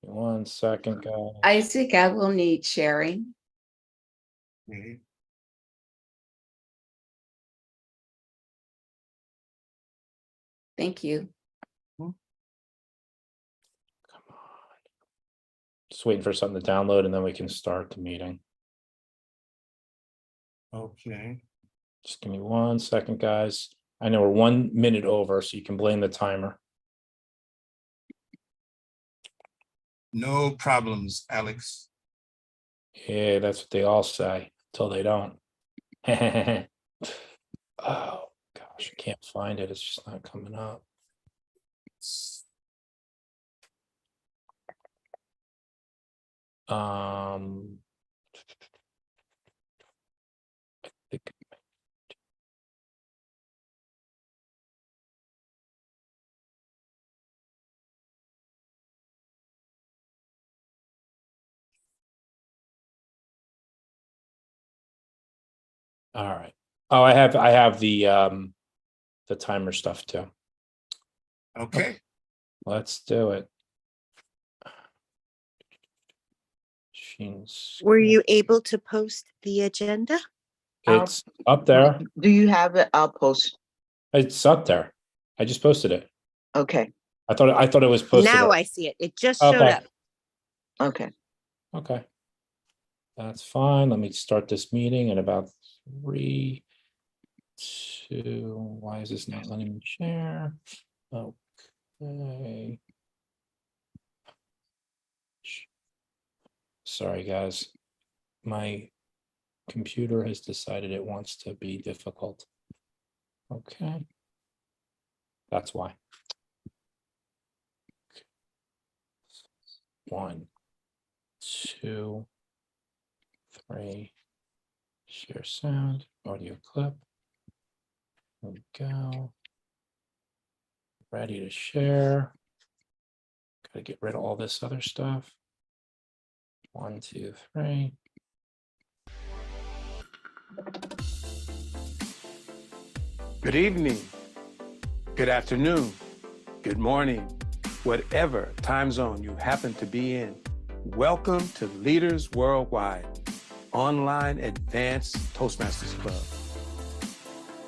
1 second, guys. Isaac, I will need sharing. Mhm. Thank you. Come on. Just waiting for something to download and then we can start the meeting. Okay. Just give me 1 second, guys. I know we're 1 minute over, so you can blame the timer. No problems, Alex. Yeah, that's what they all say until they don't. Oh gosh, I can't find it. It's just not coming up. I think all right. Oh, I have the timer stuff too. Okay. Let's do it. Were you able to post the agenda? It's up there. Do you have it? I'll post. It's up there. I just posted it. Okay. I thought it was posted. Now up. I see it. It just showed Okay. up. Okay. Okay. That's fine. Let me start this meeting in about 3, 2. Why is this not letting me share? Okay. Sorry, guys. My computer has decided it wants to be difficult. Okay. That's why. 1, 2, 3. Share sound, audio clip. There we go. Ready to share. Gotta get rid of all this other stuff. 1, 2, 3. Good evening, good afternoon, good morning, whatever time zone you happen to be in. Welcome to Leaders Worldwide, online advanced Toastmasters Club.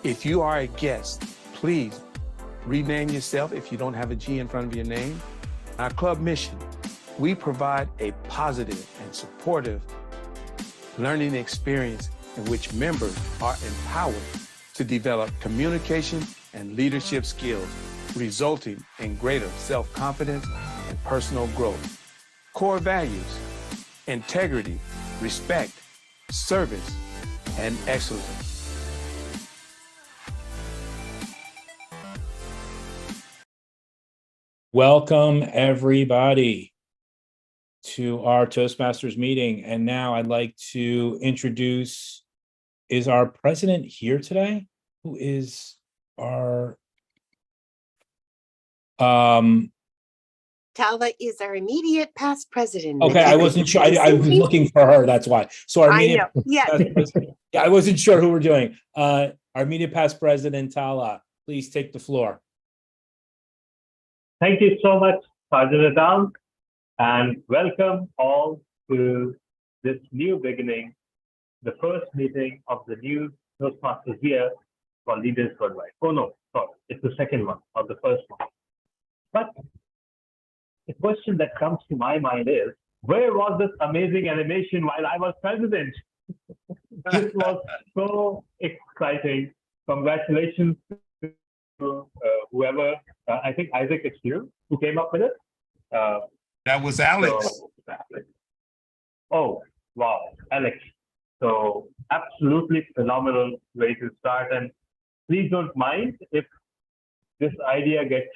If you are a guest, please rename yourself if you don't have a G in front of your name. Our club mission, we provide a positive and supportive learning experience in which members are empowered to develop communication and leadership skills, resulting in greater self-confidence and personal growth. Core values: integrity, respect, service, and excellence. Welcome, everybody, to our Toastmasters meeting. And now I'd like to introduce, is our president here today? Who is our Talva is our immediate past president. okay, I wasn't sure. I was looking for her, that's why. So our I immediate know. Yeah. past president, yeah, I wasn't sure who we're doing. Our immediate past president, Tala, please take the floor. Thank you so much, Sergeant Adal, and welcome all to this new beginning, the first meeting of the new Toastmasters year for Leaders Worldwide. Oh no, sorry, it's the second one, or the first one. But the question that comes to my mind is, where was this amazing animation while I was president? This was so exciting. Congratulations to whoever, I think Isaac, it's you who came up with it. That was Alex. Oh, wow, Alex. So absolutely phenomenal way to start. And please don't mind if this idea gets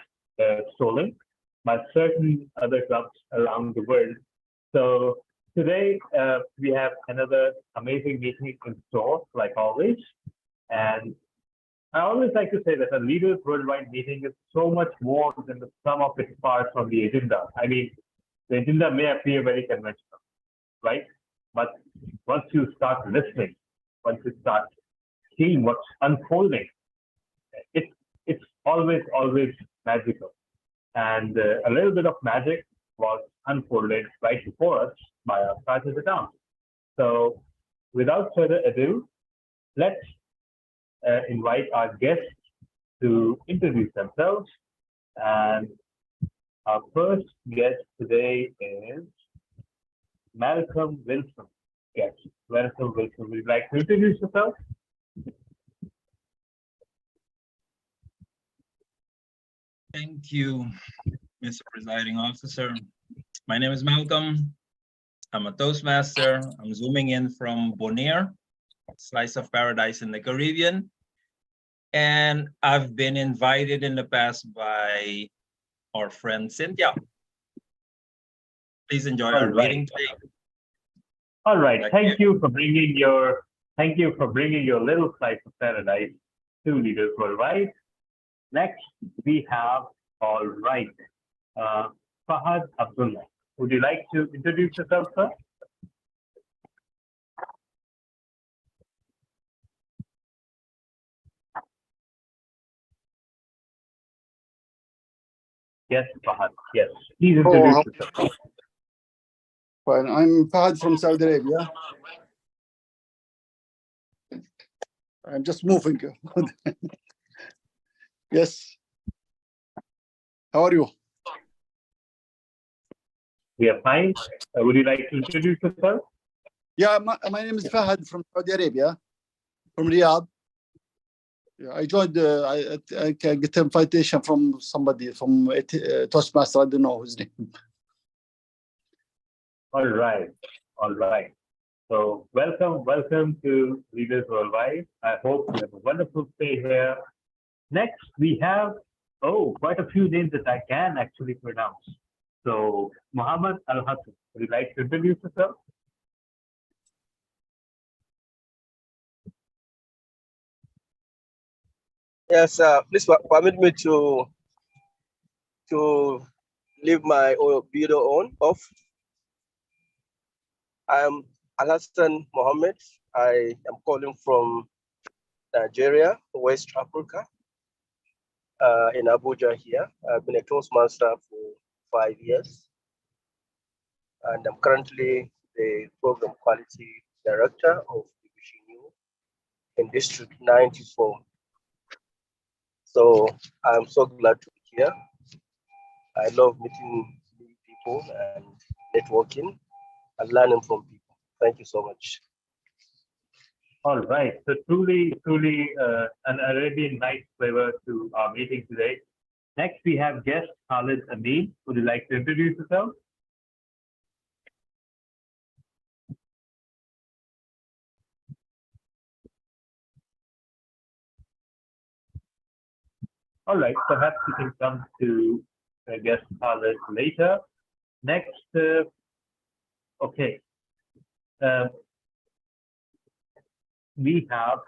stolen by certain other clubs around the world. So today we have another amazing meeting in store, like always. And I always like to say that a Leaders Worldwide meeting is so much more than the sum of its parts on the agenda. I mean, the agenda may appear very conventional, right? But once you start listening, once you start seeing what's unfolding, it's always magical. And a little bit of magic was unfolded right before us by our chartered account. So without further ado, let's invite our guests to introduce themselves. And our first guest today is Malcolm Wilson. Yes, Malcolm Wilson. Would you like to introduce yourself? Thank you, Mr. Presiding Officer. My name is Malcolm. I'm a Toastmaster. I'm zooming in from Bonaire, slice of paradise in the Caribbean. And I've been invited in the past by our friend Cynthia. Please enjoy our meeting today. All right. Thank you for bringing your little slice of paradise to Leaders Worldwide. Next, we have Fahad Abdullah. Would you like to introduce yourself, sir? Yes, Fahad. Yes, please introduce yourself. Fine. I'm Fahad from Saudi Arabia. I'm just moving. Yes. How are you? We are fine. Would you like to introduce yourself? Yeah, my name is Fahad from Saudi Arabia, from Riyadh. Yeah, I joined. I can get an invitation from somebody from Toastmasters. I don't know his name. All right. All right. So welcome to Leaders Worldwide. I hope you have a wonderful stay here. Next, we have, quite a few names that I can actually pronounce. So, Muhammad Al-Hassan, would you like to introduce yourself? Yes, please permit me to leave my video on off. I'm Al-Hassan Mohammed. I am calling from Nigeria, West Africa, in Abuja here. I've been a Toastmaster for 5 years. And I'm currently the Program Quality Director of Division U in District 94. So I'm so glad to be here. I love meeting new people and networking and learning from people. Thank you so much. All right. So truly an Arabian nice flavor to our meeting today. Next, we have guest Khalid Amin. Would you like to introduce yourself? All right. Perhaps we can come to guest Khalid later. Next, okay. We have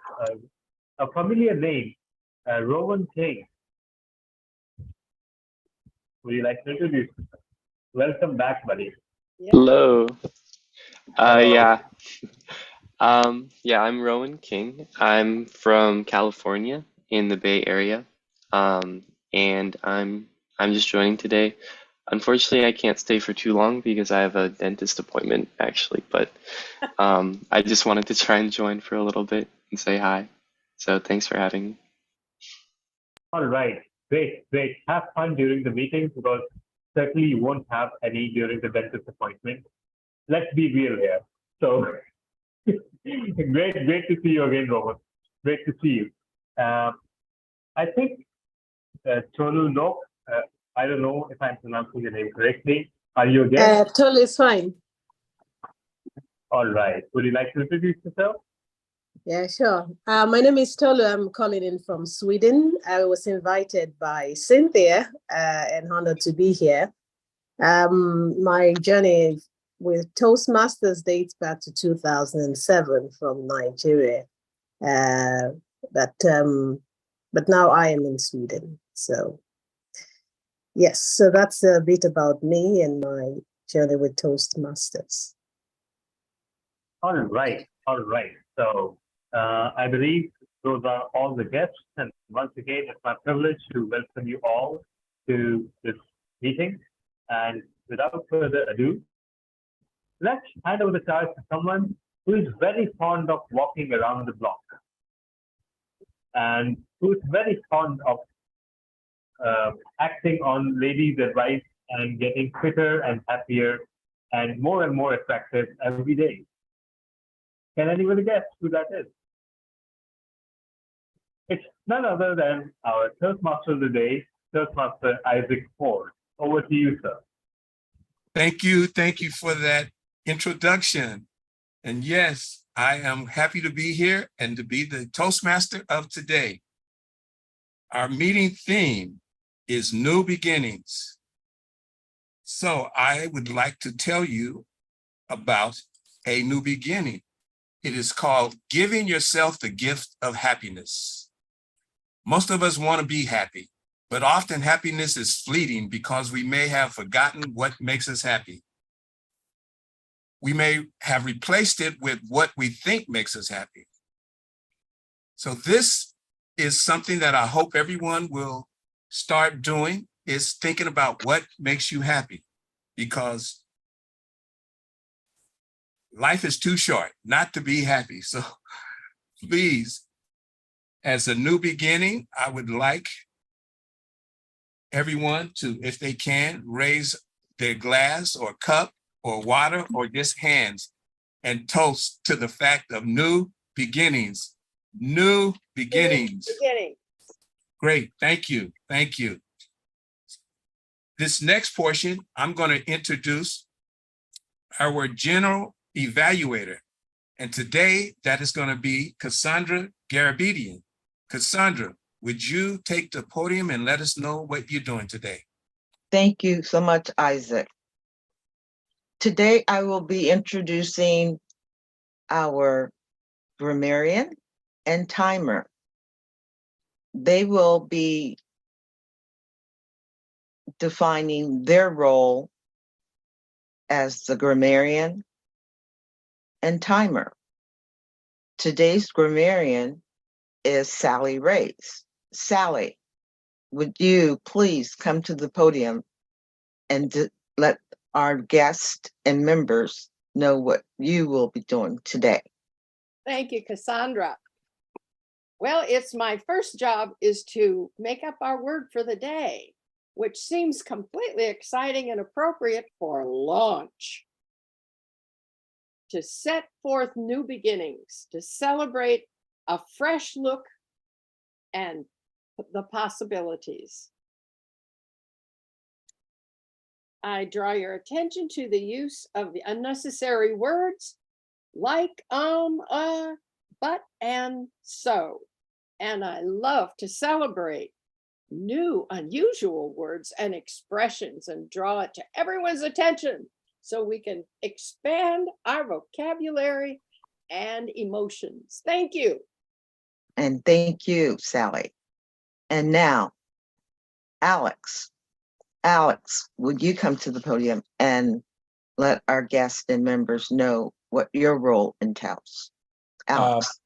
a familiar name, Rowan King. Would you like to introduce yourself? Welcome back, buddy. Hello. Hello. Yeah. Yeah, I'm Rowan King. I'm from California in the Bay Area. And I'm just joining today. Unfortunately, I can't stay for too long because I have a dentist appointment actually, but I just wanted to try and join for a little bit and say hi. So thanks for having me. All right. Great. Have fun during the meeting because certainly you won't have any during the dentist appointment. Let's be real here. So great to see you again, Robert. Great to see you. I think Tolu No, I don't know if I'm pronouncing your name correctly. Are you again? Tolu is fine. All right. Would you like to introduce yourself? Yeah, sure. My name is Tolu. I'm calling in from Sweden. I was invited by Cynthia and honored to be here. My journey with Toastmasters dates back to 2007 from Nigeria. But now I am in Sweden. So yes, so that's a bit about me and my journey with Toastmasters. All right. So I believe those are all the guests. And once again, it's my privilege to welcome you all to this meeting. And without further ado, let's hand over the charge to someone who is very fond of walking around the block and who is very fond of acting on ladies' advice and getting fitter and happier and more attractive every day. Can anybody guess who that is? It's none other than our Toastmaster of the day, Toastmaster Isaac Ford. Over to you, sir. Thank you for that introduction. And yes, I am happy to be here and to be the Toastmaster of today. Our meeting theme is new beginnings. So I would like to tell you about a new beginning. It is called giving yourself the gift of happiness. Most of us want to be happy, but often happiness is fleeting because we may have forgotten what makes us happy. We may have replaced it with what we think makes us happy. So this is something that I hope everyone will start doing, is thinking about what makes you happy, because life is too short not to be happy. So please, as a new beginning, I would like everyone to, if they can, raise their glass or cup or water or just hands and toast to the fact of new beginnings. New beginnings. Great, thank you, thank you. This next portion, I'm going to introduce our general evaluator. And today, that is going to be Cassandra Garabedian. Cassandra, would you take the podium and let us know what you're doing today? Thank you so much, Isaac. Today, I will be introducing our grammarian and timer. They will be defining their role as the grammarian and timer. Today's grammarian is Sally Race. Sally, would you please come to the podium and let our guests and members know what you will be doing today? Thank you, Cassandra. Well, it's my first job is to make up our word for the day, which seems completely exciting and appropriate for launch. To set forth new beginnings, to celebrate a fresh look and the possibilities. I draw your attention to the use of the unnecessary words like, but, and so. And I love to celebrate new, unusual words and expressions and draw it to everyone's attention so we can expand our vocabulary and emotions. Thank you. And thank you, Sally. And now, Alex. Alex, would you come to the podium and let our guests and members know what your role entails? Alex.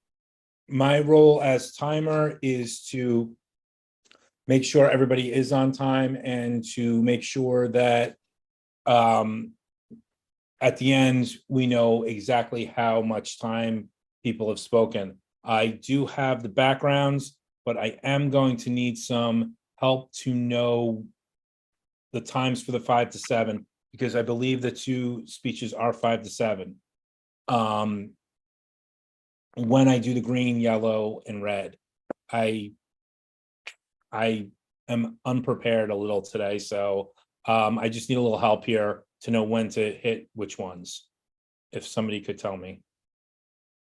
My role as timer is to make sure everybody is on time and to make sure that at the end, we know exactly how much time people have spoken. I do have the backgrounds, but I am going to need some help to know the times for the 5 to 7, because I believe the 2 speeches are 5 to 7. When I do the green, yellow, and red, I am unprepared a little today, so I just need a little help here to know when to hit which ones. If somebody could tell me.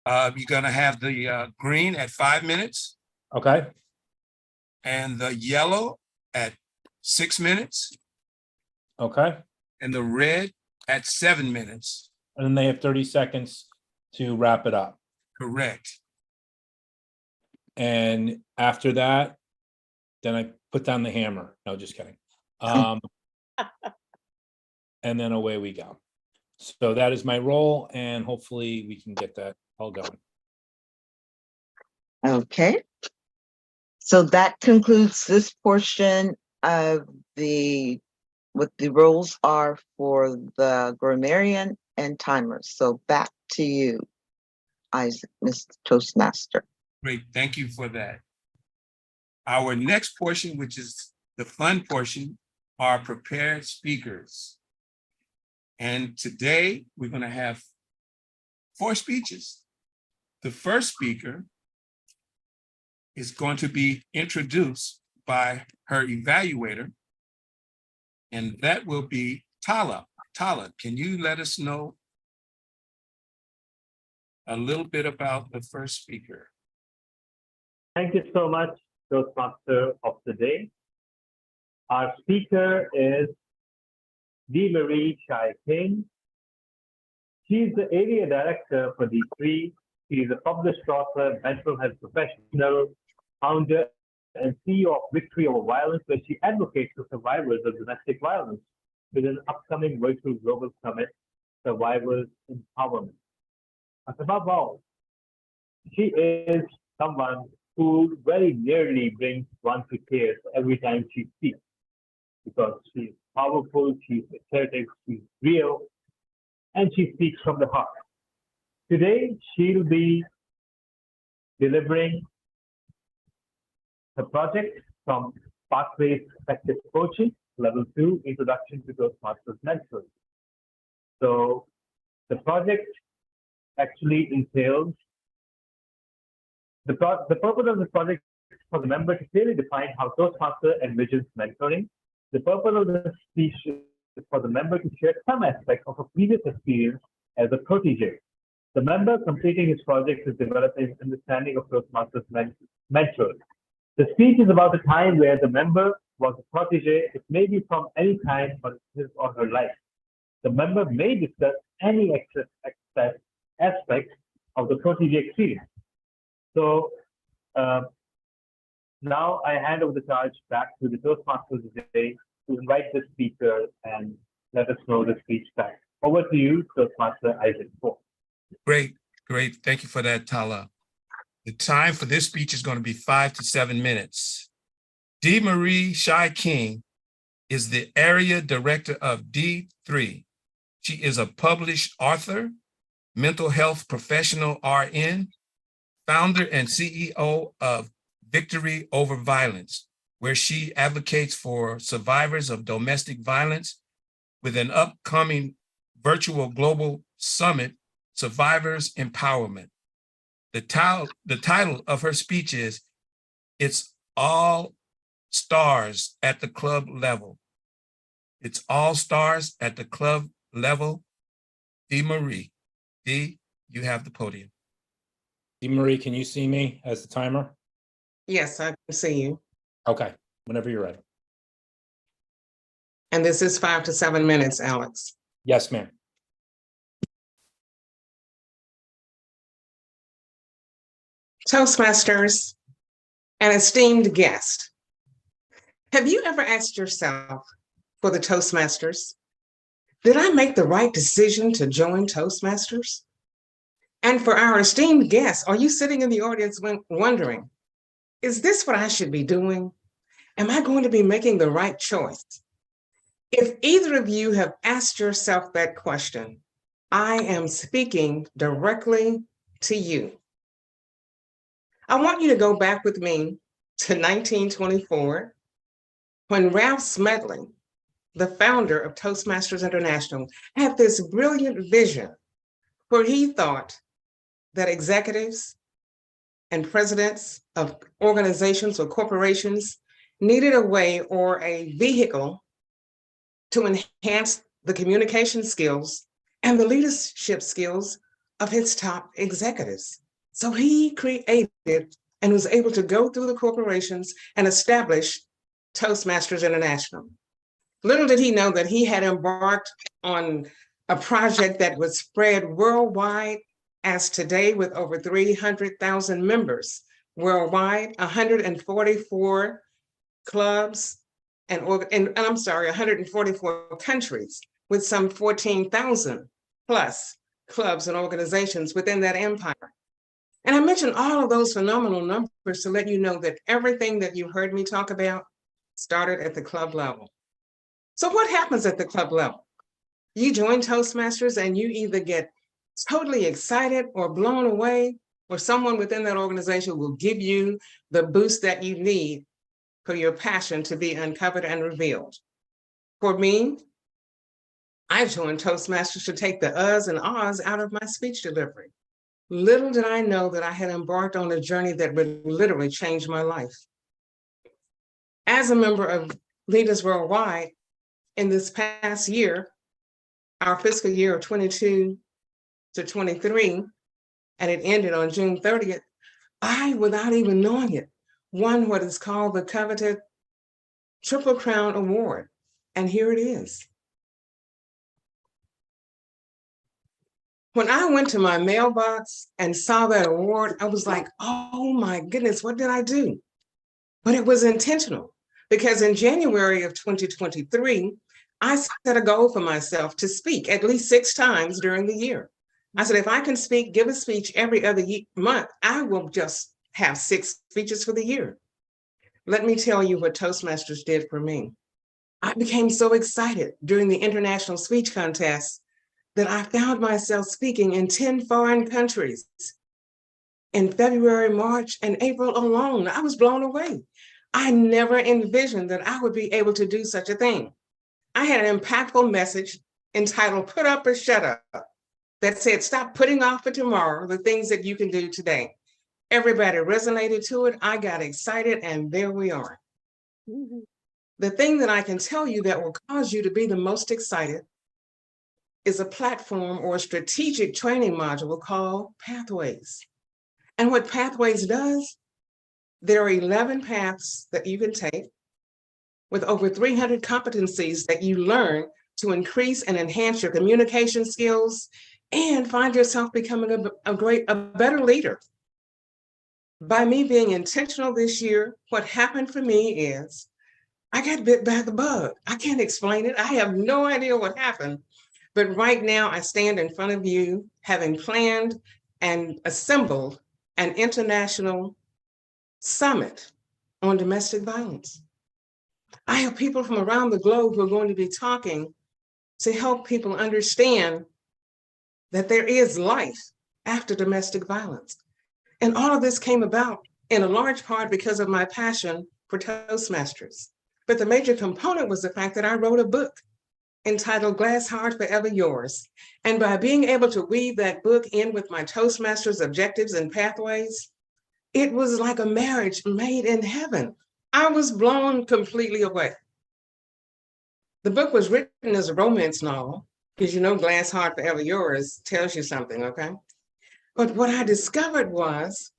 You're gonna have the green at 5 minutes. Okay. And the yellow at 6 minutes. Okay. And the red at 7 minutes. And then they have 30 seconds to wrap it up. Correct. And after that, then I put down the hammer. No, just kidding. And then away we go. So that is my role, and hopefully we can get that all going. Okay. So that concludes this portion of the what the roles are for the grammarian and timers. So back to you, Isaac, Mr. Toastmaster. Great, thank you for that. Our next portion, which is the fun portion, are prepared speakers. And today we're going to have 4 speeches. The first speaker is going to be introduced by her evaluator, and that will be Tala. Tala, can you let us know a little bit about the first speaker? Thank you so much, Toastmaster of the day. Our speaker is Marie Shai King. She's the area director for D3. She is a published author, mental health professional, founder, and CEO of Victory Over Violence, where she advocates for survivors of domestic violence with an upcoming virtual global summit, Survivors Empowerment. But above all, she is someone who very nearly brings one to tears every time she speaks, because she's powerful, she's assertive, she's real, and she speaks from the heart. Today, she'll be delivering her project from Pathways Effective Coaching, Level 2, Introduction to Toastmasters Mentoring. So the project actually entails, the purpose of this project is for the member to clearly define how Toastmaster envisions mentoring. The purpose of the speech is for the member to share some aspect of a previous experience as a protege. The member completing his project is developing understanding of Toastmasters mentors. The speech is about a time where the member was a protege. It may be from any time of his or her life. The member may discuss any aspect of the protege experience. So now I hand over the charge back to the Toastmasters today to invite the speaker and let us know the speech back. Over to you, Toastmaster Isaac. Great, great. Thank you for that, Tala. The time for this speech is going to be 5 to 7 minutes. Marie Shai King is the area director of D3. She is a published author, mental health professional RN, founder and CEO of Victory Over Violence, where she advocates for survivors of domestic violence with an upcoming virtual global summit, Survivors Empowerment. The title of her speech is, It's All Stars at the Club Level. It's all stars at the club level. Marie. You have the podium. Marie, can you see me as the timer? Yes, I can see you. Okay, whenever you're ready. And this is 5 to 7 minutes, Alex. Yes, ma'am. Toastmasters, an esteemed guest. Have you ever asked yourself, for the Toastmasters, did I make the right decision to join Toastmasters? And for our esteemed guests, are you sitting in the audience wondering, is this what I should be doing? Am I going to be making the right choice? If either of you have asked yourself that question, I am speaking directly to you. I want you to go back with me to 1924, when Ralph Smedley, the founder of Toastmasters International, had this brilliant vision where he thought that executives and presidents of organizations or corporations needed a way or a vehicle to enhance the communication skills and the leadership skills of his top executives. So he created and was able to go through the corporations and establish Toastmasters International. Little did he know that he had embarked on a project that would spread worldwide, as today with over 300,000 members worldwide, 144 clubs, and 144 countries with some 14,000 plus clubs and organizations within that empire. And I mentioned all of those phenomenal numbers to let you know that everything that you heard me talk about started at the club level. So what happens at the club level? You join Toastmasters and you either get totally excited or blown away, or someone within that organization will give you the boost that you need for your passion to be uncovered and revealed. For me, I joined Toastmasters to take the uhs and ahs out of my speech delivery. Little did I know that I had embarked on a journey that would literally change my life. As a member of Leaders Worldwide, in this past year, our fiscal year of 22 to 23, and it ended on June 30th, I, without even knowing it, won what is called the coveted Triple Crown Award. And here it is. When I went to my mailbox and saw that award, I was like, oh my goodness, what did I do? But it was intentional, because in January of 2023, I set a goal for myself to speak at least 6 times during the year. I said, if I can give a speech every other month, I will just have 6 speeches for the year. Let me tell you what Toastmasters did for me. I became so excited during the International Speech Contest that I found myself speaking in 10 foreign countries. In February, March, and April alone, I was blown away. I never envisioned that I would be able to do such a thing. I had an impactful message entitled Put Up or Shut Up that said, stop putting off for tomorrow the things that you can do today. Everybody resonated to it. I got excited, and there we are. Mhm. The thing that I can tell you that will cause you to be the most excited is a platform or a strategic training module called Pathways. And what Pathways does, there are 11 paths that you can take with over 300 competencies that you learn to increase and enhance your communication skills and find yourself becoming a better leader. By me being intentional this year, what happened for me is I got bit by the bug. I can't explain it. I have no idea what happened. But right now I stand in front of you having planned and assembled an international summit on domestic violence. I have people from around the globe who are going to be talking to help people understand that there is life after domestic violence. And all of this came about in a large part because of my passion for Toastmasters. But the major component was the fact that I wrote a book entitled Glass Heart Forever Yours. And by being able to weave that book in with my Toastmasters objectives and pathways, it was like a marriage made in heaven. I was blown completely away. The book was written as a romance novel, because you know Glass Heart Forever Yours tells you something, okay? But what I discovered was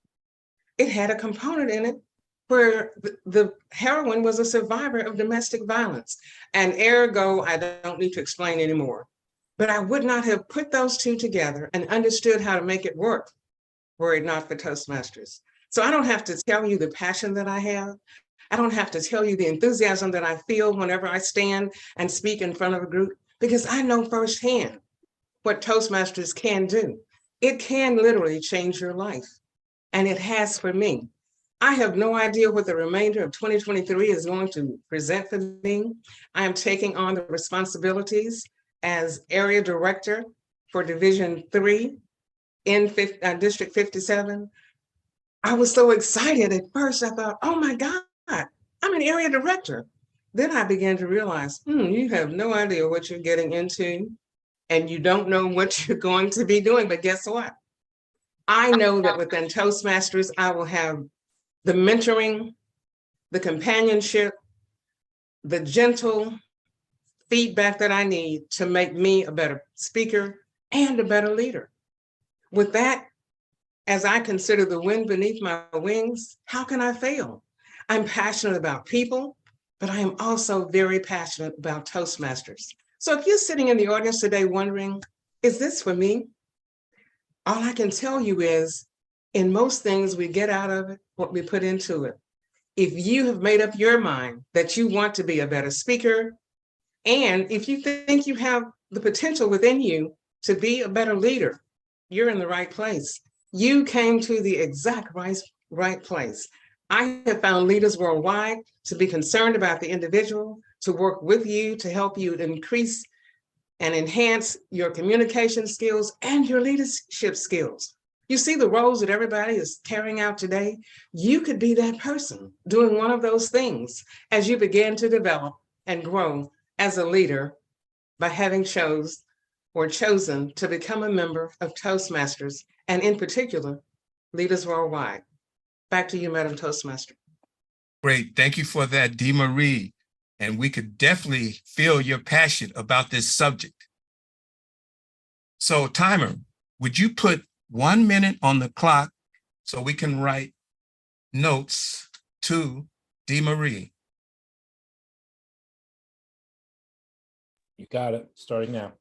it had a component in it where the heroine was a survivor of domestic violence. And ergo, I don't need to explain anymore. But I would not have put those two together and understood how to make it work were it not for Toastmasters. So I don't have to tell you the passion that I have. I don't have to tell you the enthusiasm that I feel whenever I stand and speak in front of a group, because I know firsthand what Toastmasters can do. It can literally change your life, and it has for me. I have no idea what the remainder of 2023 is going to present for me. I am taking on the responsibilities as area director for Division 3 in District 57. I was so excited at first. I thought, oh my God, I'm an area director. Then I began to realize, you have no idea what you're getting into, and you don't know what you're going to be doing. But guess what? I know that within Toastmasters, I will have the mentoring, the companionship, the gentle feedback that I need to make me a better speaker and a better leader. With that, as I consider the wind beneath my wings, how can I fail? I'm passionate about people, but I am also very passionate about Toastmasters. So if you're sitting in the audience today wondering, is this for me? All I can tell you is, in most things, we get out of it what we put into it. If you have made up your mind that you want to be a better speaker, and if you think you have the potential within you to be a better leader, you're in the right place. You came to the exact right place. I have found Leaders Worldwide to be concerned about the individual, to work with you, to help you increase and enhance your communication skills and your leadership skills. You see the roles that everybody is carrying out today? You could be that person doing one of those things as you begin to develop and grow as a leader by having chosen to become a member of Toastmasters, and in particular, Leaders Worldwide. Back to you, Madam Toastmaster. Great. Thank you for that, Dee Marie. And we could definitely feel your passion about this subject. So, timer, would you put 1 minute on the clock so we can write notes to Dee Marie? You got it. Starting now.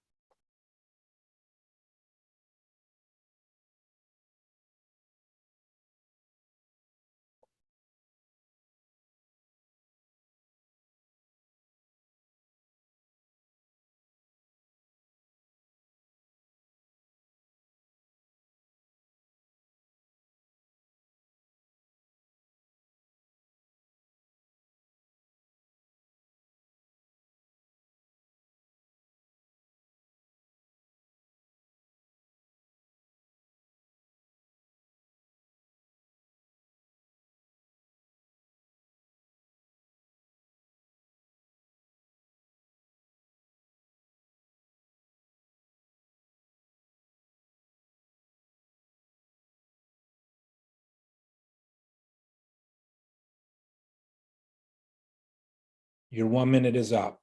Your 1 minute is up.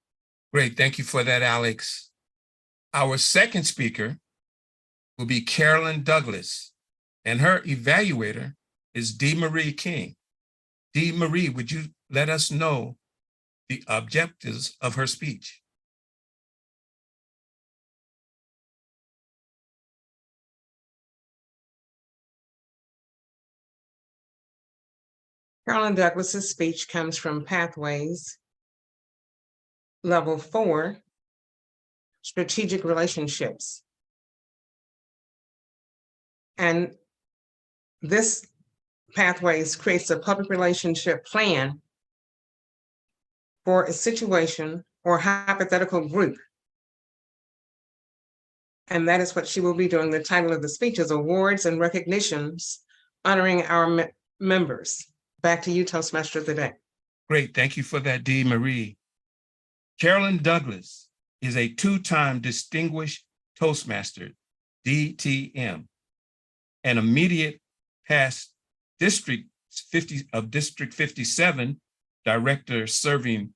Great. Thank you for that, Alex. Our second speaker will be Carolyn Douglas, and her evaluator is Dee Marie King. Dee Marie, would you let us know the objectives of her speech? Carolyn Douglas's speech comes from Pathways, Level 4, Strategic Relationships. And this Pathways creates a public relationship plan for a situation or hypothetical group. And that is what she will be doing. The title of the speech is Awards and Recognitions Honoring Our Members. Back to you, Toastmaster of the Day. Great. Thank you for that, Dee Marie. Carolyn Douglas is a two-time Distinguished Toastmaster, DTM, an immediate past District 57 director serving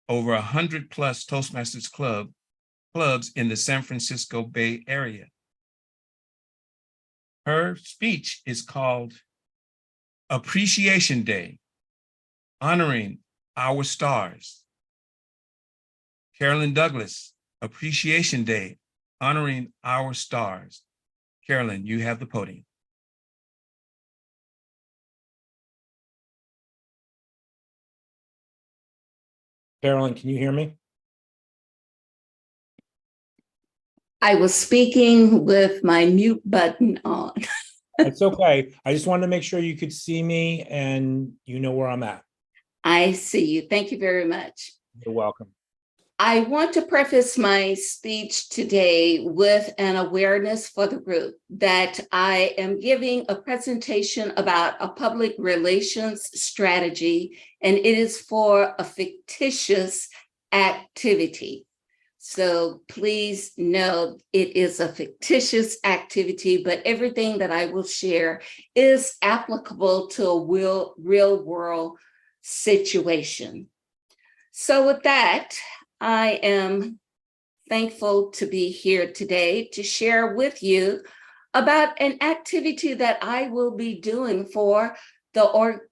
over 100 plus Toastmasters clubs in the San Francisco Bay Area. Her speech is called Appreciation Day, Honoring Our Stars. Carolyn Douglas, Appreciation Day, Honoring Our Stars. Carolyn, you have the podium. Carolyn, can you hear me? I was speaking with my mute button on. It's okay. I just wanted to make sure you could see me and you know where I'm at. I see you. Thank you very much. You're welcome. I want to preface my speech today with an awareness for the group that I am giving a presentation about a public relations strategy, and it is for a fictitious activity. So please know it is a fictitious activity, but everything that I will share is applicable to a real world situation. So with that, I am thankful to be here today to share with you about an activity that I will be doing for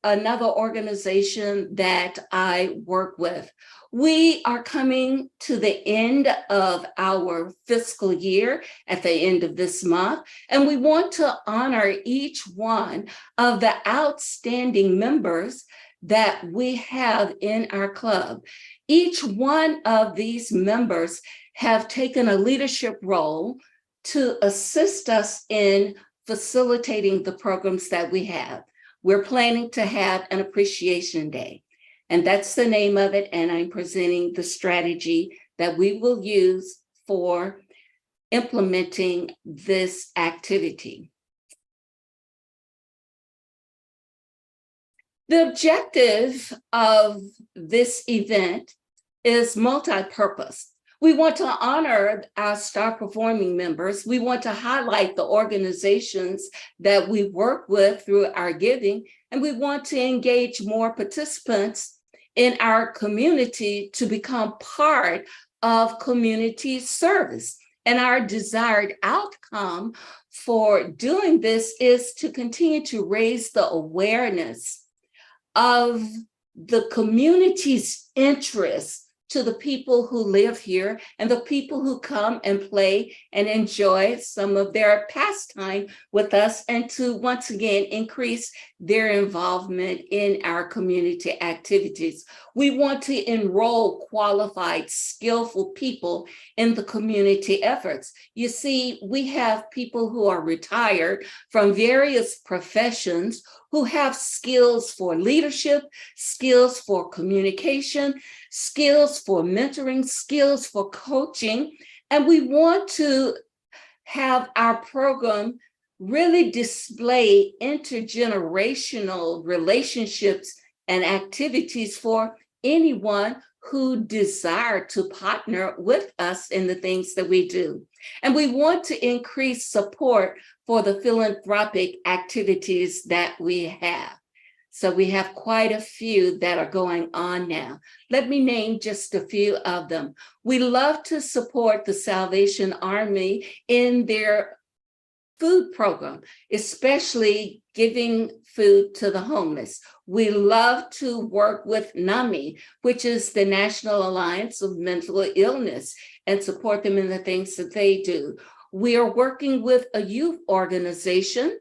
another organization that I work with. We are coming to the end of our fiscal year at the end of this month, and we want to honor each one of the outstanding members that we have in our club. Each one of these members have taken a leadership role to assist us in facilitating the programs that we have. We're planning to have an appreciation day. And that's the name of it. And I'm presenting the strategy that we will use for implementing this activity. The objective of this event is multi-purpose. We want to honor our star performing members. We want to highlight the organizations that we work with through our giving, and we want to engage more participants in our community to become part of community service. And our desired outcome for doing this is to continue to raise the awareness of the community's interest to the people who live here and the people who come and play and enjoy some of their pastime with us, and to once again increase their involvement in our community activities. We want to enroll qualified, skillful people in the community efforts. You see, we have people who are retired from various professions who have skills for leadership, skills for communication, skills for mentoring, skills for coaching. And we want to have our program really display intergenerational relationships and activities for anyone who desire to partner with us in the things that we do. And we want to increase support for the philanthropic activities that we have. So we have quite a few that are going on now. Let me name just a few of them. We love to support the Salvation Army in their food program, especially giving food to the homeless. We love to work with NAMI, which is the National Alliance of Mental Illness, and support them in the things that they do. We are working with a youth organization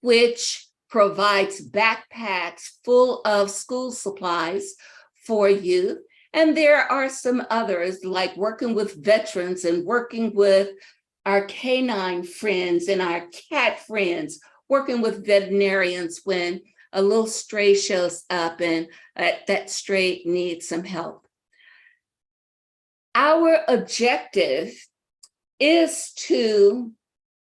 which provides backpacks full of school supplies for youth. And there are some others, like working with veterans and working with our canine friends and our cat friends, working with veterinarians when a little stray shows up and that stray needs some help. Our objective is to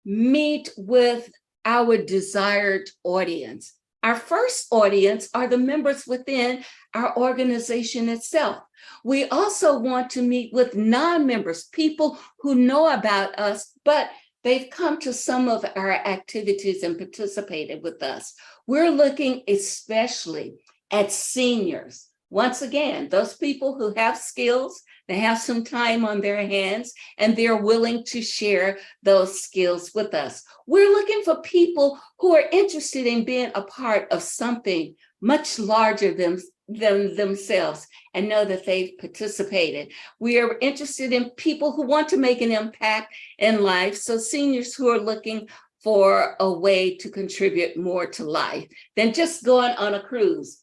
meet with our desired audience. Our first audience are the members within our organization itself. We also want to meet with non-members, people who know about us, but they've come to some of our activities and participated with us. We're looking especially at seniors. Once again, those people who have skills, they have some time on their hands, and they're willing to share those skills with us. We're looking for people who are interested in being a part of something much larger than themselves and know that they've participated. We are interested in people who want to make an impact in life. So seniors who are looking for a way to contribute more to life than just going on a cruise.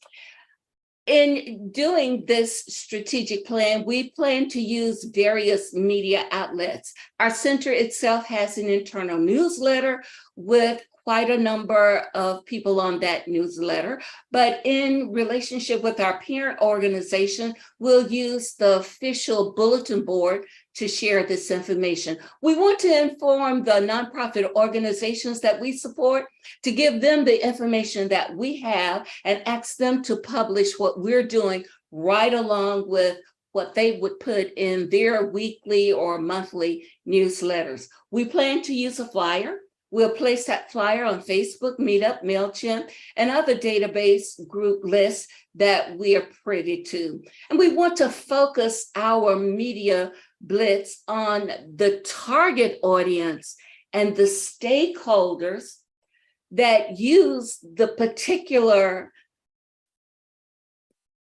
In doing this strategic plan, we plan to use various media outlets. Our center itself has an internal newsletter with quite a number of people on that newsletter, but in relationship with our parent organization, we'll use the official bulletin board to share this information. We want to inform the nonprofit organizations that we support to give them the information that we have and ask them to publish what we're doing right along with what they would put in their weekly or monthly newsletters. We plan to use a flyer. We'll place that flyer on Facebook, Meetup, MailChimp, and other database group lists that we are privy to. And we want to focus our media blitz on the target audience and the stakeholders that use the particular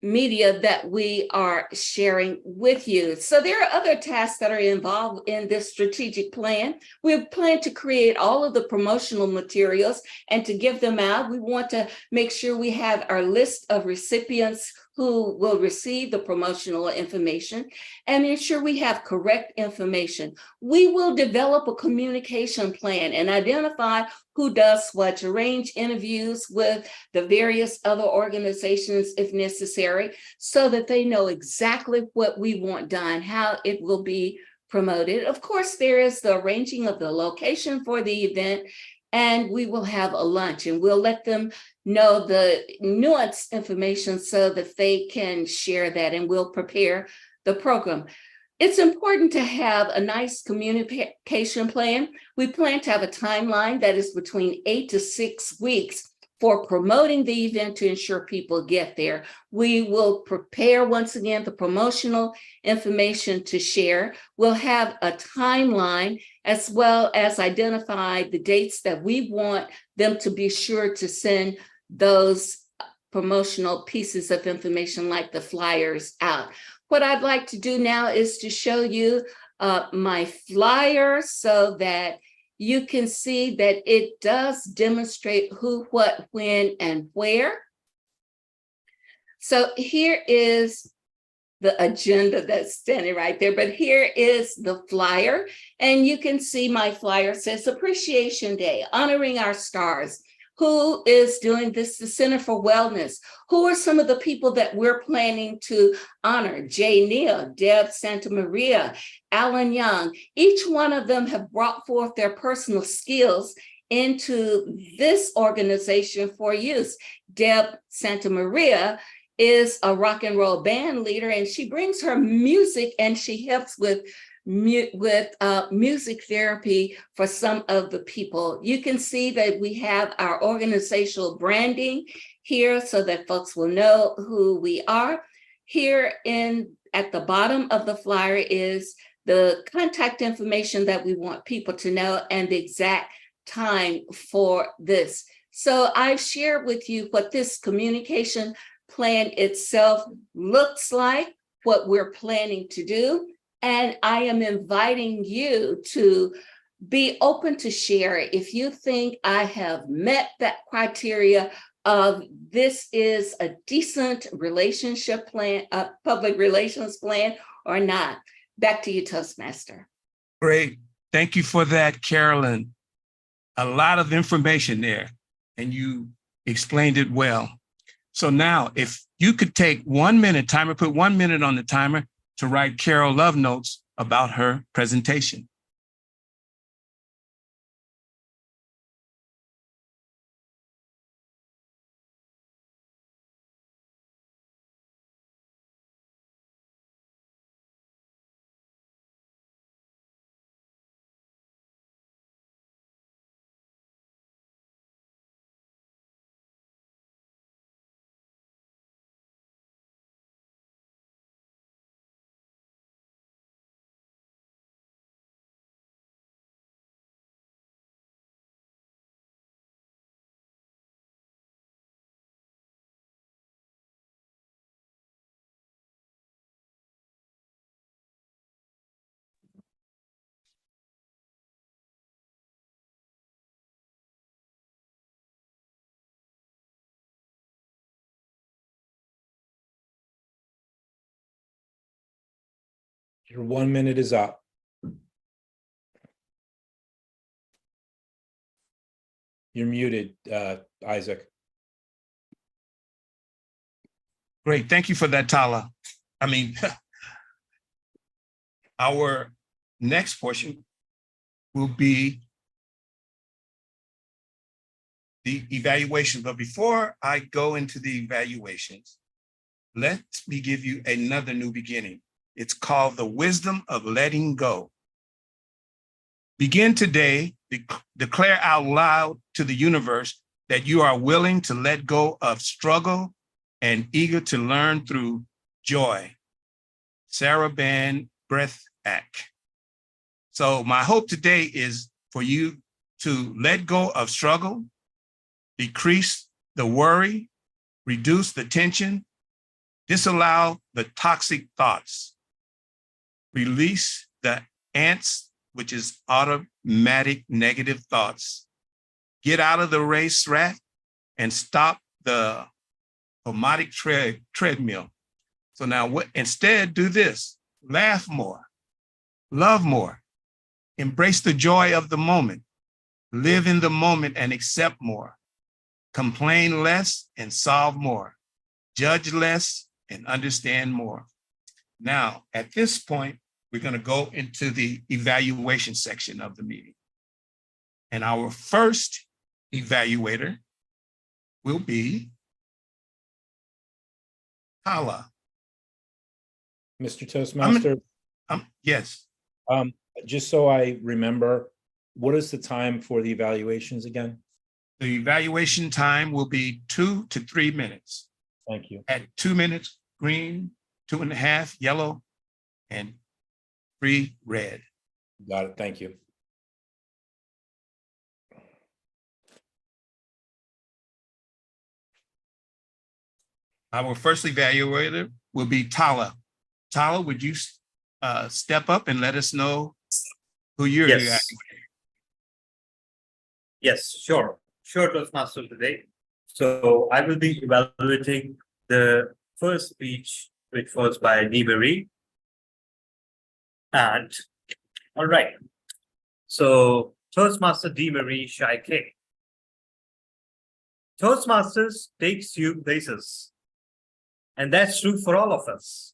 media that we are sharing with you. So there are other tasks that are involved in this strategic plan. We plan to create all of the promotional materials and to give them out. We want to make sure we have our list of recipients who will receive the promotional information and ensure we have correct information. We will develop a communication plan and identify who does what, arrange interviews with the various other organizations if necessary, so that they know exactly what we want done, how it will be promoted. Of course, there is the arranging of the location for the event, and we will have a lunch, and we'll let them know the nuanced information so that they can share that, and we'll prepare the program. It's important to have a nice communication plan. We plan to have a timeline that is between 8 to 6 weeks for promoting the event to ensure people get there. We will prepare, once again, the promotional information to share. We'll have a timeline as well as identify the dates that we want them to be sure to send those promotional pieces of information like the flyers out. What I'd like to do now is to show you my flyer so that you can see that it does demonstrate who, what, when, and where. So here is the agenda that's standing right there, but here is the flyer. And you can see my flyer says Appreciation Day, honoring our stars. Who is doing this? The Center for Wellness. Who are some of the people that we're planning to honor? Jay Neal, Deb Santa Maria, Alan Young. Each one of them have brought forth their personal skills into this organization for use. Deb Santa Maria is a rock and roll band leader, and she brings her music and she helps with music therapy for some of the people. You can see that we have our organizational branding here so that folks will know who we are. Here at the bottom of the flyer is the contact information that we want people to know and the exact time for this. So I've shared with you what this communication plan itself looks like, what we're planning to do. And I am inviting you to be open to share. If you think I have met that criteria of this is a decent relationship plan, a public relations plan or not. Back to you, Toastmaster. Great. Thank you for that, Carolyn. A lot of information there, and you explained it well. So now, if you could take 1 minute, timer, put 1 minute on the timer to write Carol love notes about her presentation. Your 1 minute is up. You're muted, Isaac. Great. Thank you for that, Tala. Our next portion will be the evaluation. But before I go into the evaluations, let me give you another new beginning. It's called the wisdom of letting go. Begin today, declare out loud to the universe that you are willing to let go of struggle and eager to learn through joy. Sarah Ban Breathak. So my hope today is for you to let go of struggle, decrease the worry, reduce the tension, disallow the toxic thoughts, release the ants, which is automatic negative thoughts, get out of the race rat and stop the Homotic treadmill. So now instead do this, laugh more, love more, embrace the joy of the moment, live in the moment and accept more, complain less and solve more, judge less and understand more. Now, at this point, we're going to go into the evaluation section of the meeting. And our first evaluator will be Hala. Mr. Toastmaster, Yes. Just so I remember, what is the time for the evaluations again? The evaluation time will be 2 to 3 minutes. Thank you. At 2 minutes, green, 2.5, yellow, and 3, red. Got it. Thank you. Our first evaluator will be Tala. Tala, would you step up and let us know who you're evaluating? Yes, sure. Sure, Toastmaster today. So I will be evaluating the first speech, which was by Dee Marie. And all right. So Toastmaster Dee Marie Shy K. Toastmasters takes you places. And that's true for all of us.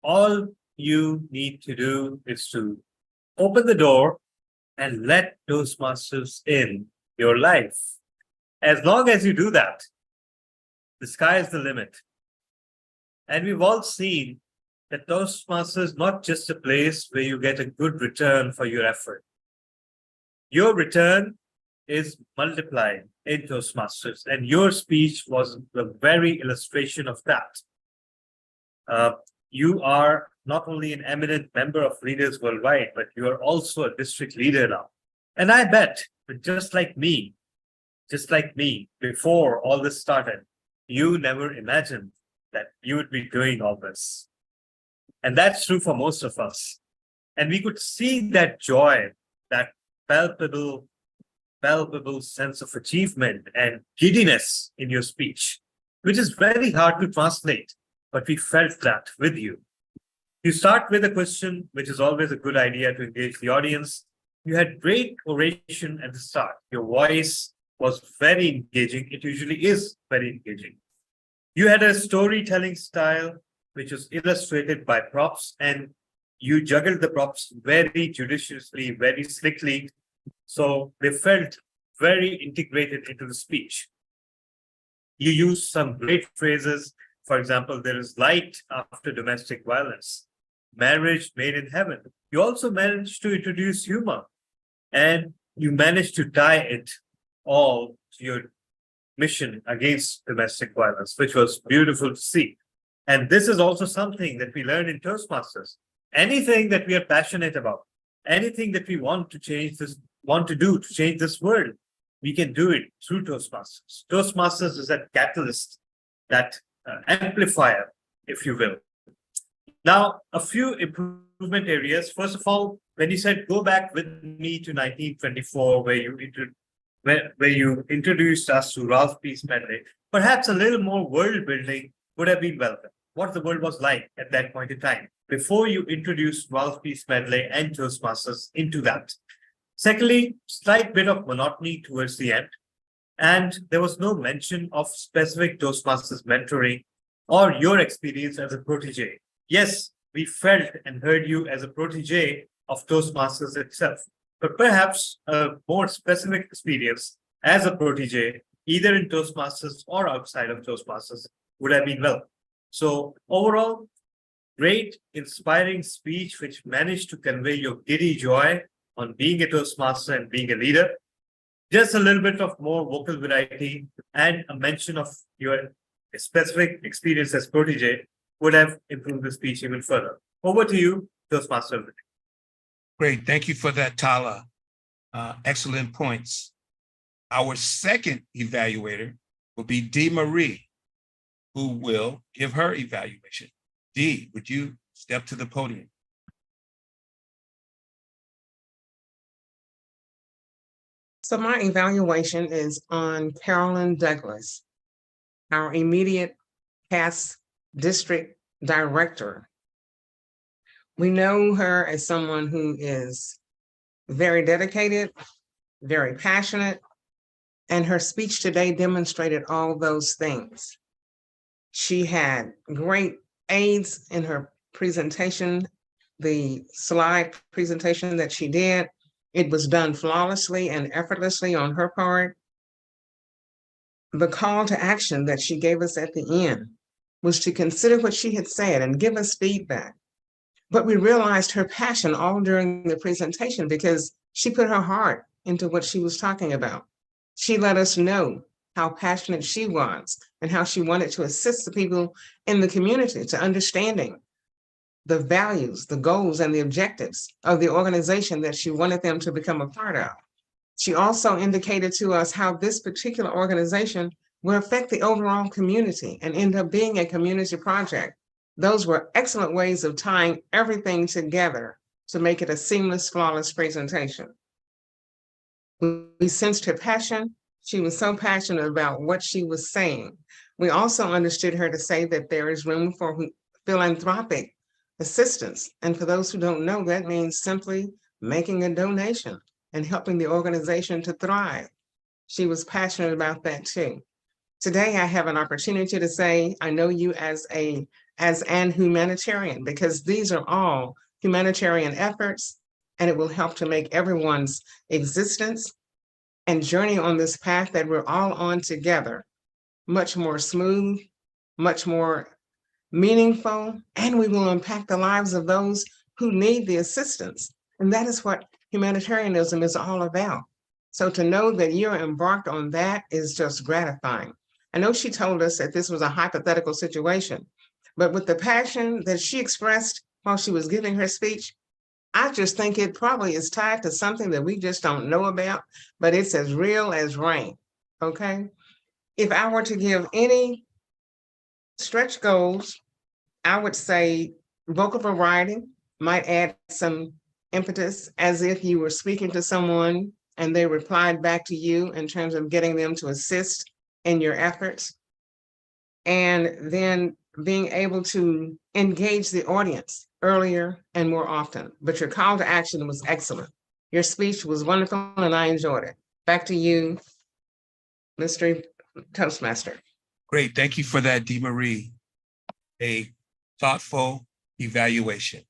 All you need to do is to open the door and let Toastmasters in your life. As long as you do that, the sky is the limit. And we've all seen that Toastmasters is not just a place where you get a good return for your effort. Your return is multiplied in Toastmasters, and your speech was the very illustration of that. You are not only an eminent member of Leaders Worldwide, but you are also a district leader now. And I bet, just like me, before all this started, you never imagined that you would be doing all this. And that's true for most of us. And we could see that joy, that palpable sense of achievement and giddiness in your speech, which is very hard to translate, but we felt that with you. You start with a question, which is always a good idea to engage the audience. You had great oration at the start. Your voice was very engaging. It usually is very engaging. You had a storytelling style, which was illustrated by props, and you juggled the props very judiciously, very slickly. So they felt very integrated into the speech. You used some great phrases. For example, there is light after domestic violence, marriage made in heaven. You also managed to introduce humor, and you managed to tie it all to your mission against domestic violence, which was beautiful to see. And this is also something that we learned in Toastmasters. Anything that we are passionate about, anything that we want to change this, want to do to change this world, we can do it through Toastmasters. Toastmasters is that catalyst, that amplifier, if you will. Now, a few improvement areas. First of all, when you said go back with me to 1924, where you introduced us to Ralph Peace Medley, perhaps a little more world building would have been welcome. What the world was like at that point in time, before you introduced Ralph Peace Medley and Toastmasters into that. Secondly, slight bit of monotony towards the end. And there was no mention of specific Toastmasters mentoring or your experience as a protege. Yes, we felt and heard you as a protege of Toastmasters itself, but perhaps a more specific experience as a protege, either in Toastmasters or outside of Toastmasters, would have been well. So overall, great, inspiring speech, which managed to convey your giddy joy on being a Toastmaster and being a leader. Just a little bit of more vocal variety and a mention of your specific experience as protege would have improved the speech even further. Over to you, Toastmaster. Great, thank you for that, Tala. Excellent points. Our second evaluator will be Dee Marie, who will give her evaluation. Dee, would you step to the podium? So my evaluation is on Carolyn Douglas. our immediate past district director. We know her as someone who is very dedicated, very passionate, and her speech today demonstrated all those things. She had great aids in her presentation, the slide presentation that she did. It was done flawlessly and effortlessly on her part. The call to action that she gave us at the end was to consider what she had said and give us feedback. But we realized her passion all during the presentation because she put her heart into what she was talking about. She let us know how passionate she was and how she wanted to assist the people in the community to understanding the values, the goals, and the objectives of the organization that she wanted them to become a part of. She also indicated to us how this particular organization will affect the overall community and end up being a community project. Those were excellent ways of tying everything together to make it a seamless, flawless presentation. We sensed her passion. She was so passionate about what she was saying. We also understood her to say that there is room for philanthropic assistance. And for those who don't know, that means simply making a donation and helping the organization to thrive. She was passionate about that too. Today, I have an opportunity to say, I know you as an humanitarian, because these are all humanitarian efforts, and it will help to make everyone's existence and journey on this path that we're all on together much more smooth, much more meaningful, and we will impact the lives of those who need the assistance. And that is what humanitarianism is all about. So to know that you're embarked on that is just gratifying. I know she told us that this was a hypothetical situation, but with the passion that she expressed while she was giving her speech, I just think it probably is tied to something that we just don't know about, but it's as real as rain, okay? If I were to give any stretch goals, I would say vocal variety might add some impetus, as if you were speaking to someone and they replied back to you in terms of getting them to assist in your efforts. And then being able to engage the audience earlier and more often. But your call to action was excellent. Your speech was wonderful and I enjoyed it. Back to you, Mr. Toastmaster. Great, thank you for that, Dee Marie. A thoughtful evaluation.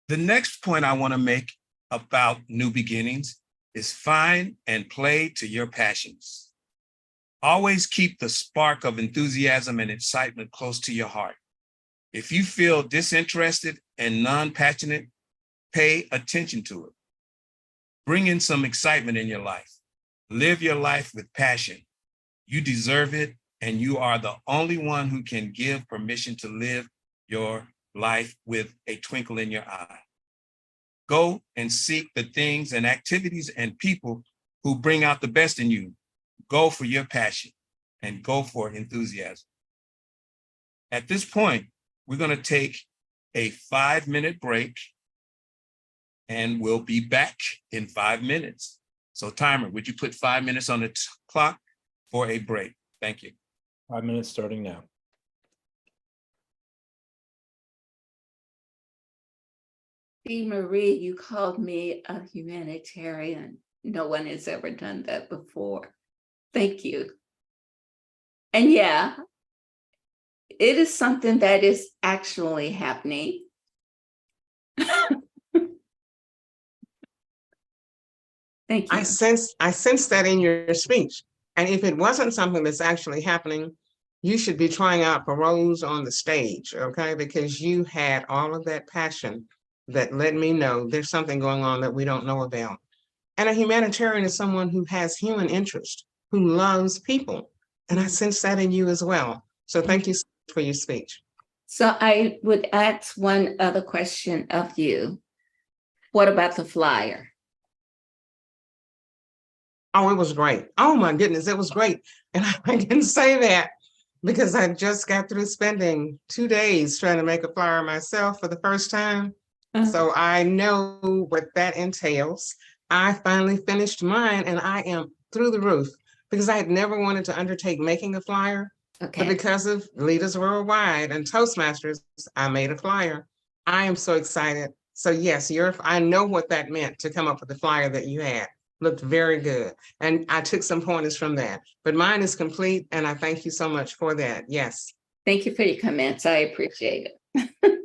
The next point I want to make about new beginnings is find and play to your passions. Always keep the spark of enthusiasm and excitement close to your heart. If you feel disinterested and non-passionate, pay attention to it. Bring in some excitement in your life. Live your life with passion. You deserve it, and you are the only one who can give permission to live your life with a twinkle in your eye. Go and seek the things and activities and people who bring out the best in you. Go for your passion and go for enthusiasm. At this point, we're going to take a 5-minute break and we'll be back in 5 minutes. So timer, would you put 5 minutes on the clock for a break? Thank you. 5 minutes starting now. Dee Marie, you called me a humanitarian. No one has ever done that before. Thank you. And yeah, it is something that is actually happening. Thank you. I sense that in your speech. And if it wasn't something that's actually happening, you should be trying out for roles on the stage, okay? Because you had all of that passion that let me know there's something going on that we don't know about. And a humanitarian is someone who has human interest, who loves people. And I sense that in you as well. So thank you so much for your speech. So I would ask one other question of you. What about the flyer? Oh, it was great. Oh my goodness, it was great. And I can say that because I just got through spending 2 days trying to make a flyer myself for the first time. So I know what that entails. I finally finished mine and I am through the roof because I had never wanted to undertake making a flyer. But Okay. because of Leaders Worldwide and Toastmasters, I made a flyer. I am so excited. So yes, I know what that meant to come up with the flyer that you had. Looked very good. And I took some pointers from that. But mine is complete, and I thank you so much for that. Yes. Thank you for your comments. I appreciate it.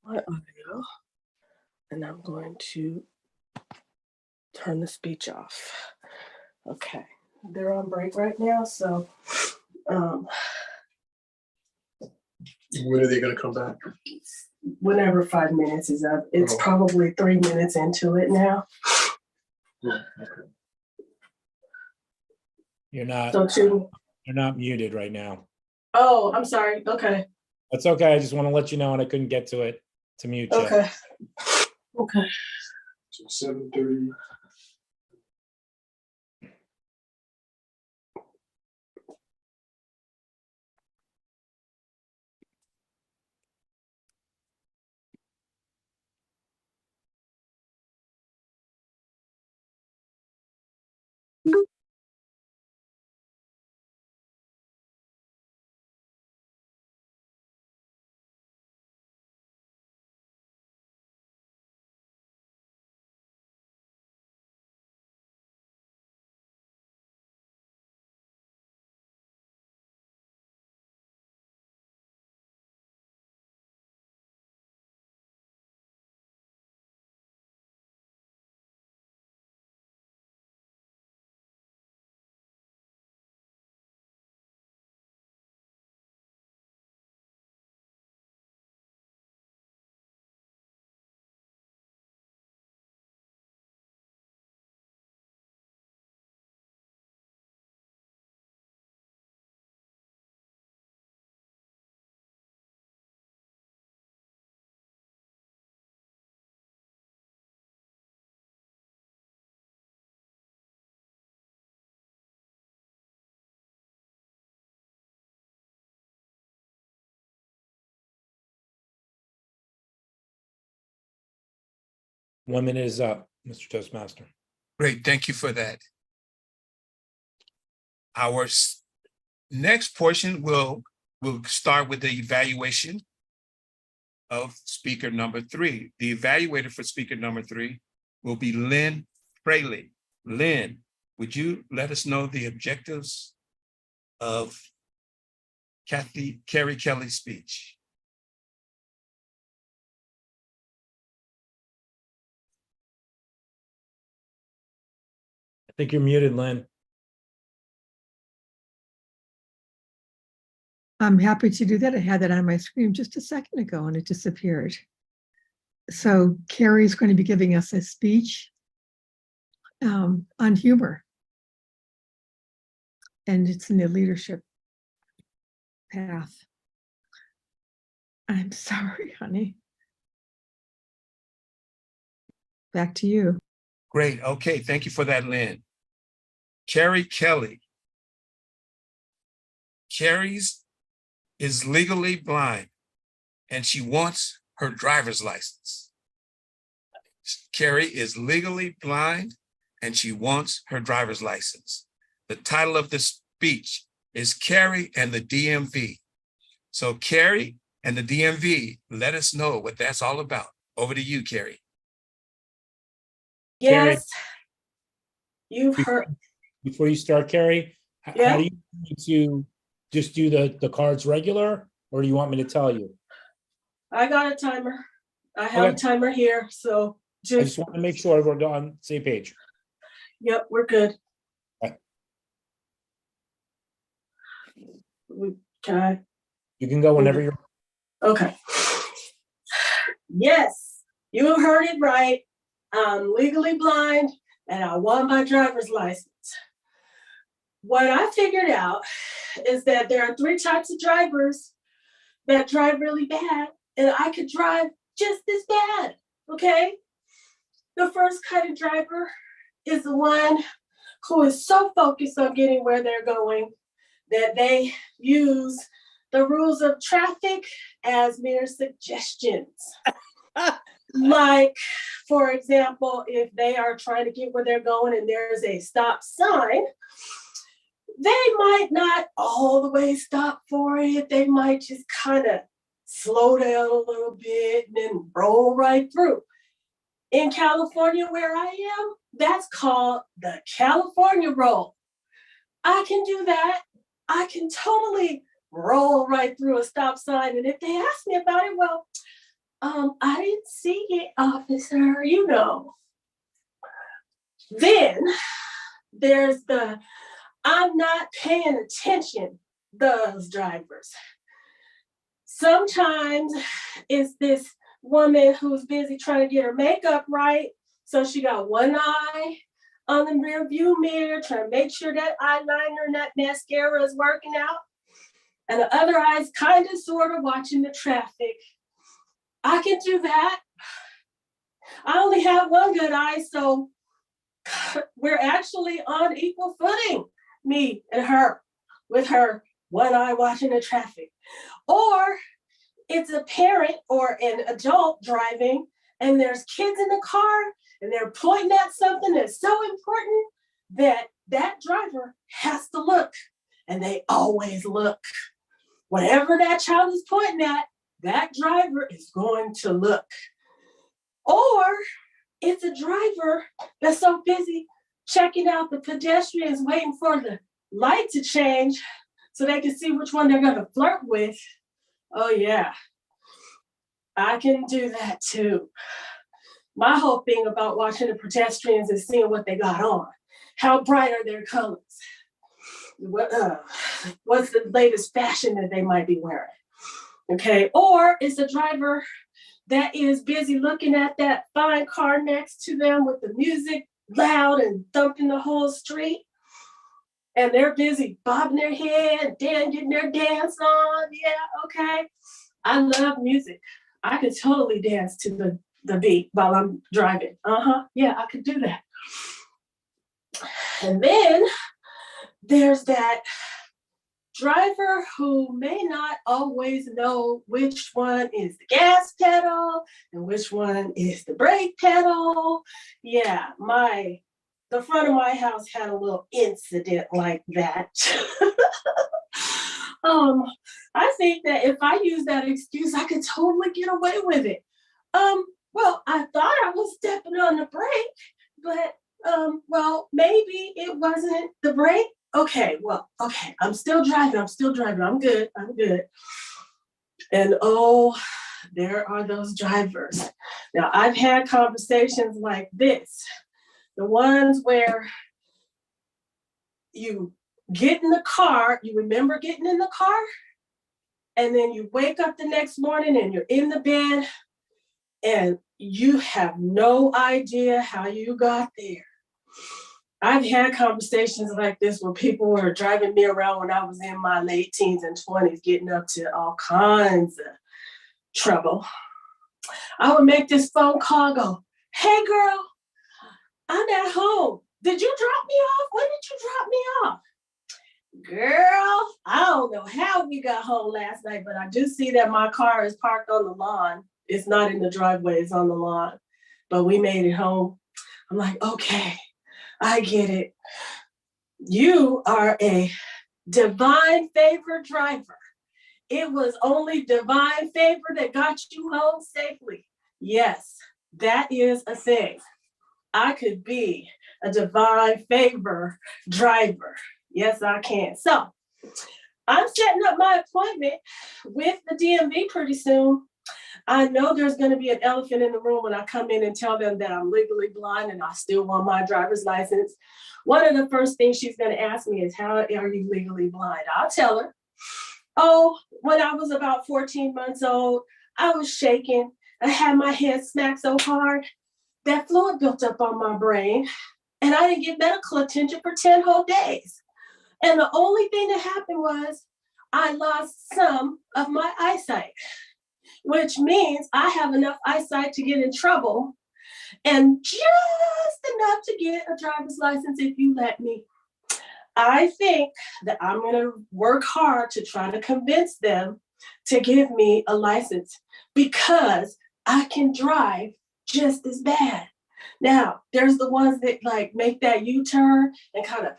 My audio, and I'm going to turn the speech off. Okay, they're on break right now, so when are they going to come back? whenever 5 minutes is up. It's probably 3 minutes into it now. Yeah, okay. You're not, So two. you're not muted right now. Oh, I'm sorry. Okay. That's okay. I just want to let you know, and I couldn't get to it to mute you. Okay. Okay. So 7:30. One minute is up, Mr. Toastmaster. Great, thank you for that. Our next portion will start with the evaluation of speaker number 3. The evaluator for speaker number 3 will be Lynn Fraley. Lynn, would you let us know the objectives of Carrie Kelly's speech? I think you're muted, Lynn. I'm happy to do that. I had that on my screen just a second ago and it disappeared. So Carrie's going to be giving us a speech on humor. And it's in the leadership path. I'm sorry, honey. Back to you. Great, okay, thank you for that, Lynn. Carrie Kelly. Carrie's is legally blind and she wants her driver's license. Carrie is legally blind and she wants her driver's license. The title of the speech is Carrie and the DMV. So Carrie and the DMV, let us know what that's all about. Over to you, Carrie. Yes, you've heard. Before you start, Carrie, Yeah. how do you need to just do the cards regular, or do you want me to tell you? I got a timer. I have Okay. a timer here, so I just want to make sure we're on the same page. Yep, we're good. Okay. Can I? You can go whenever you're. Okay. Yes, you heard it right. I'm legally blind and I want my driver's license. What I figured out is that there are 3 types of drivers that drive really bad, and I could drive just as bad, okay? The first kind of driver is the one who is so focused on getting where they're going that they use the rules of traffic as mere suggestions. Like, for example, if they are trying to get where they're going and there's a stop sign, they might not all the way stop for it. They might just kind of slow down a little bit and then roll right through. In California, where I am, that's called the California roll. I can do that. I can totally roll right through a stop sign. And if they ask me about it, well, I didn't see it, officer, you know. Then there's the I'm not paying attention, those drivers. Sometimes it's this woman who's busy trying to get her makeup right. So she got one eye on the rear view mirror, trying to make sure that eyeliner and that mascara is working out. And the other eye's kind of sort of watching the traffic. I can do that. I only have one good eye, so we're actually on equal footing, me and her, with her one eye watching the traffic. Or it's a parent or an adult driving and there's kids in the car and they're pointing at something that's so important that that driver has to look, and they always look. Whatever that child is pointing at, that driver is going to look. Or it's a driver that's so busy checking out the pedestrians, waiting for the light to change so they can see which one they're going to flirt with. Oh yeah, I can do that too. My whole thing about watching the pedestrians is seeing what they got on. How bright are their colors? What's the latest fashion that they might be wearing? Okay, or it's a driver that is busy looking at that fine car next to them with the music loud and thumping the whole street. And they're busy bobbing their head, getting their dance on. Yeah, okay. I love music. I could totally dance to the beat while I'm driving. Yeah, I could do that. And then there's that driver who may not always know which one is the gas pedal and which one is the brake pedal. Yeah, the front of my house had a little incident like that. I think that if I use that excuse, I could totally get away with it. Well, I thought I was stepping on the brake, but well, maybe it wasn't the brake. Okay, I'm still driving. I'm good. And oh, there are those drivers. Now, I've had conversations like this, the ones where you get in the car, you remember getting in the car, and then you wake up the next morning and you're in the bed and you have no idea how you got there. I've had conversations like this where people were driving me around when I was in my late teens and 20s, getting up to all kinds of trouble. I would make this phone call, go, hey girl, I'm at home. Did you drop me off? When did you drop me off? Girl, I don't know how we got home last night, but I do see that my car is parked on the lawn It's not in the driveway, it's on the lawn. But we made it home. I'm like, okay, I get it. You are a divine favor driver. It was only divine favor that got you home safely. Yes, that is a thing. I could be a divine favor driver. Yes, I can. So I'm setting up my appointment with the DMV pretty soon. I know there's going to be an elephant in the room when I come in and tell them that I'm legally blind and I still want my driver's license. One of the first things she's going to ask me is, how are you legally blind? I'll tell her, oh, when I was about 14 months old, I was shaking. I had my head smacked so hard that fluid built up on my brain, and I didn't get medical attention for 10 whole days. And the only thing that happened was I lost some of my eyesight, which means I have enough eyesight to get in trouble and just enough to get a driver's license if you let me. I think that I'm going to work hard to try to convince them to give me a license because I can drive just as bad. Now, there's the ones that like make that U-turn and kind of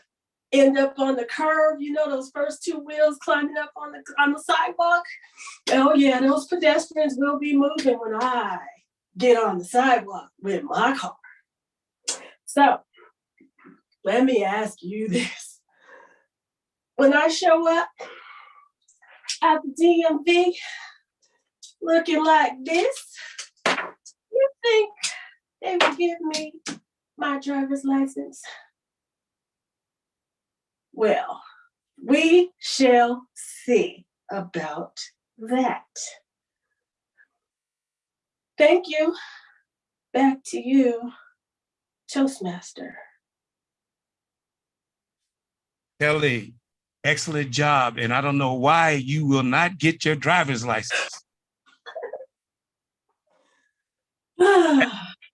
end up on the curve, you know, those first two wheels climbing up on the sidewalk. Oh yeah, those pedestrians will be moving when I get on the sidewalk with my car. So let me ask you this. When I show up at the DMV looking like this, you think they will give me my driver's license? Well, we shall see about that. Thank you. Back to you, Toastmaster. Kelly, excellent job. And I don't know why you will not get your driver's license.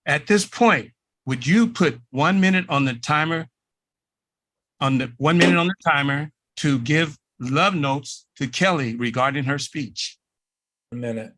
At this point, would you put 1 minute on the timer, to give love notes to Kelly regarding her speech? A minute.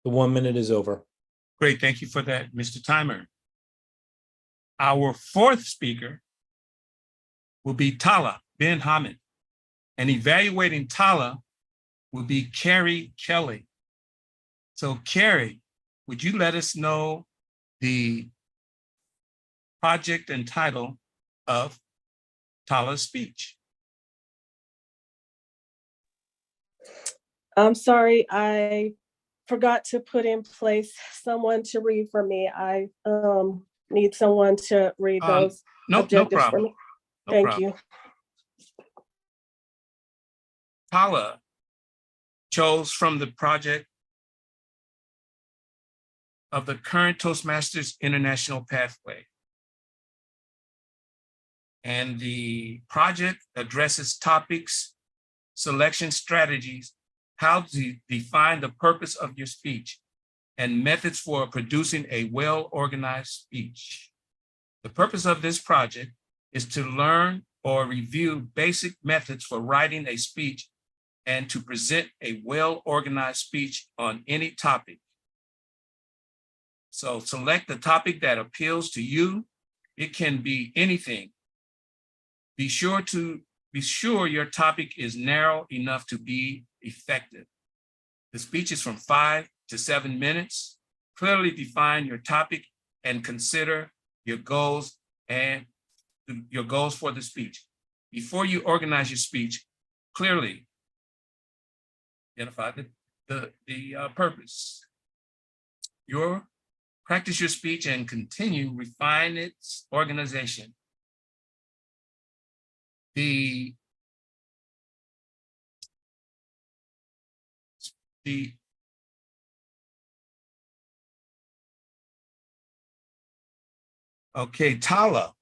The 1 minute is over. Great, thank you for that, Mr. Timer. Our fourth speaker will be Tala Ben Hamid, and evaluating Tala will be Carrie Kelly. So Carrie, would you let us know the project and title of Tala's speech? I'm sorry, I forgot to put in place someone to read for me. I need someone to read those objectives for me. Thank you. Tala chose from the project of the current Toastmasters International Pathway. And the project addresses topics, selection strategies, how to define the purpose of your speech, and methods for producing a well-organized speech. The purpose of this project is to learn or review basic methods for writing a speech and to present a well-organized speech on any topic. So select the topic that appeals to you. It can be anything. Be sure your topic is narrow enough to be effective. The speech is from 5 to 7 minutes. Clearly define your topic and consider your goals for the speech. Before you organize your speech, clearly identify the purpose. Practice your speech and continue refine its organization. Okay, Tala.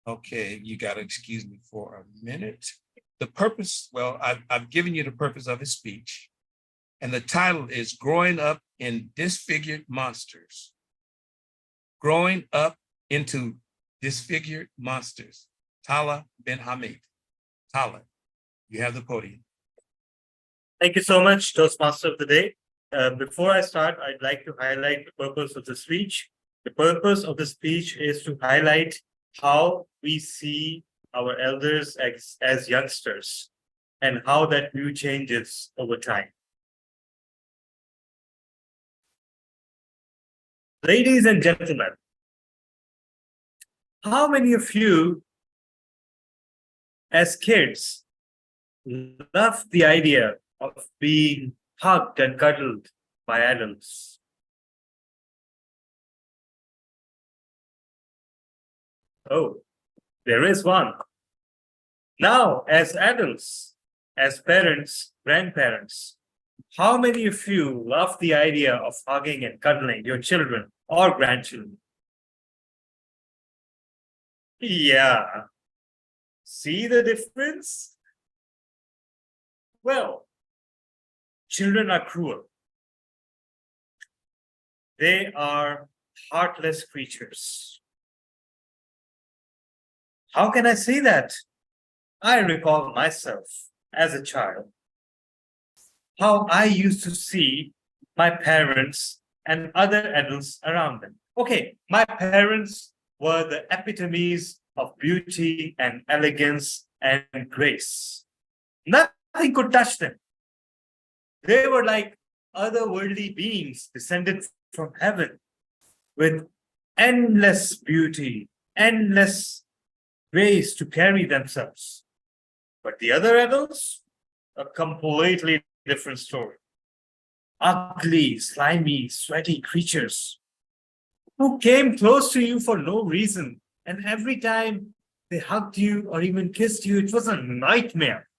Okay, you gotta excuse me for a minute. The purpose, well, I've given you the purpose of his speech. And the title is Growing Up in Disfigured Monsters. Growing Up into Disfigured Monsters. Tala Ben Hamid. Tala, you have the podium. Thank you so much, Toastmaster of the Day. Before I start, I'd like to highlight the purpose of the speech. The purpose of the speech is to highlight how we see our elders as youngsters and how that view changes over time. Ladies and gentlemen, how many of you as kids love the idea of being hugged and cuddled by adults? Oh, there is one. Now, as adults, as parents, grandparents, how many of you love the idea of hugging and cuddling your children or grandchildren? Yeah. See the difference? Well, children are cruel. They are heartless creatures. How can I say that? I recall myself as a child, how I used to see my parents and other adults around them. Okay, my parents were the epitomes of beauty and elegance and grace. Nothing could touch them. They were like otherworldly beings descended from heaven with endless beauty, endless ways to carry themselves. But the other adults, a completely different story. Ugly, slimy, sweaty creatures who came close to you for no reason. And every time they hugged you or even kissed you, it was a nightmare,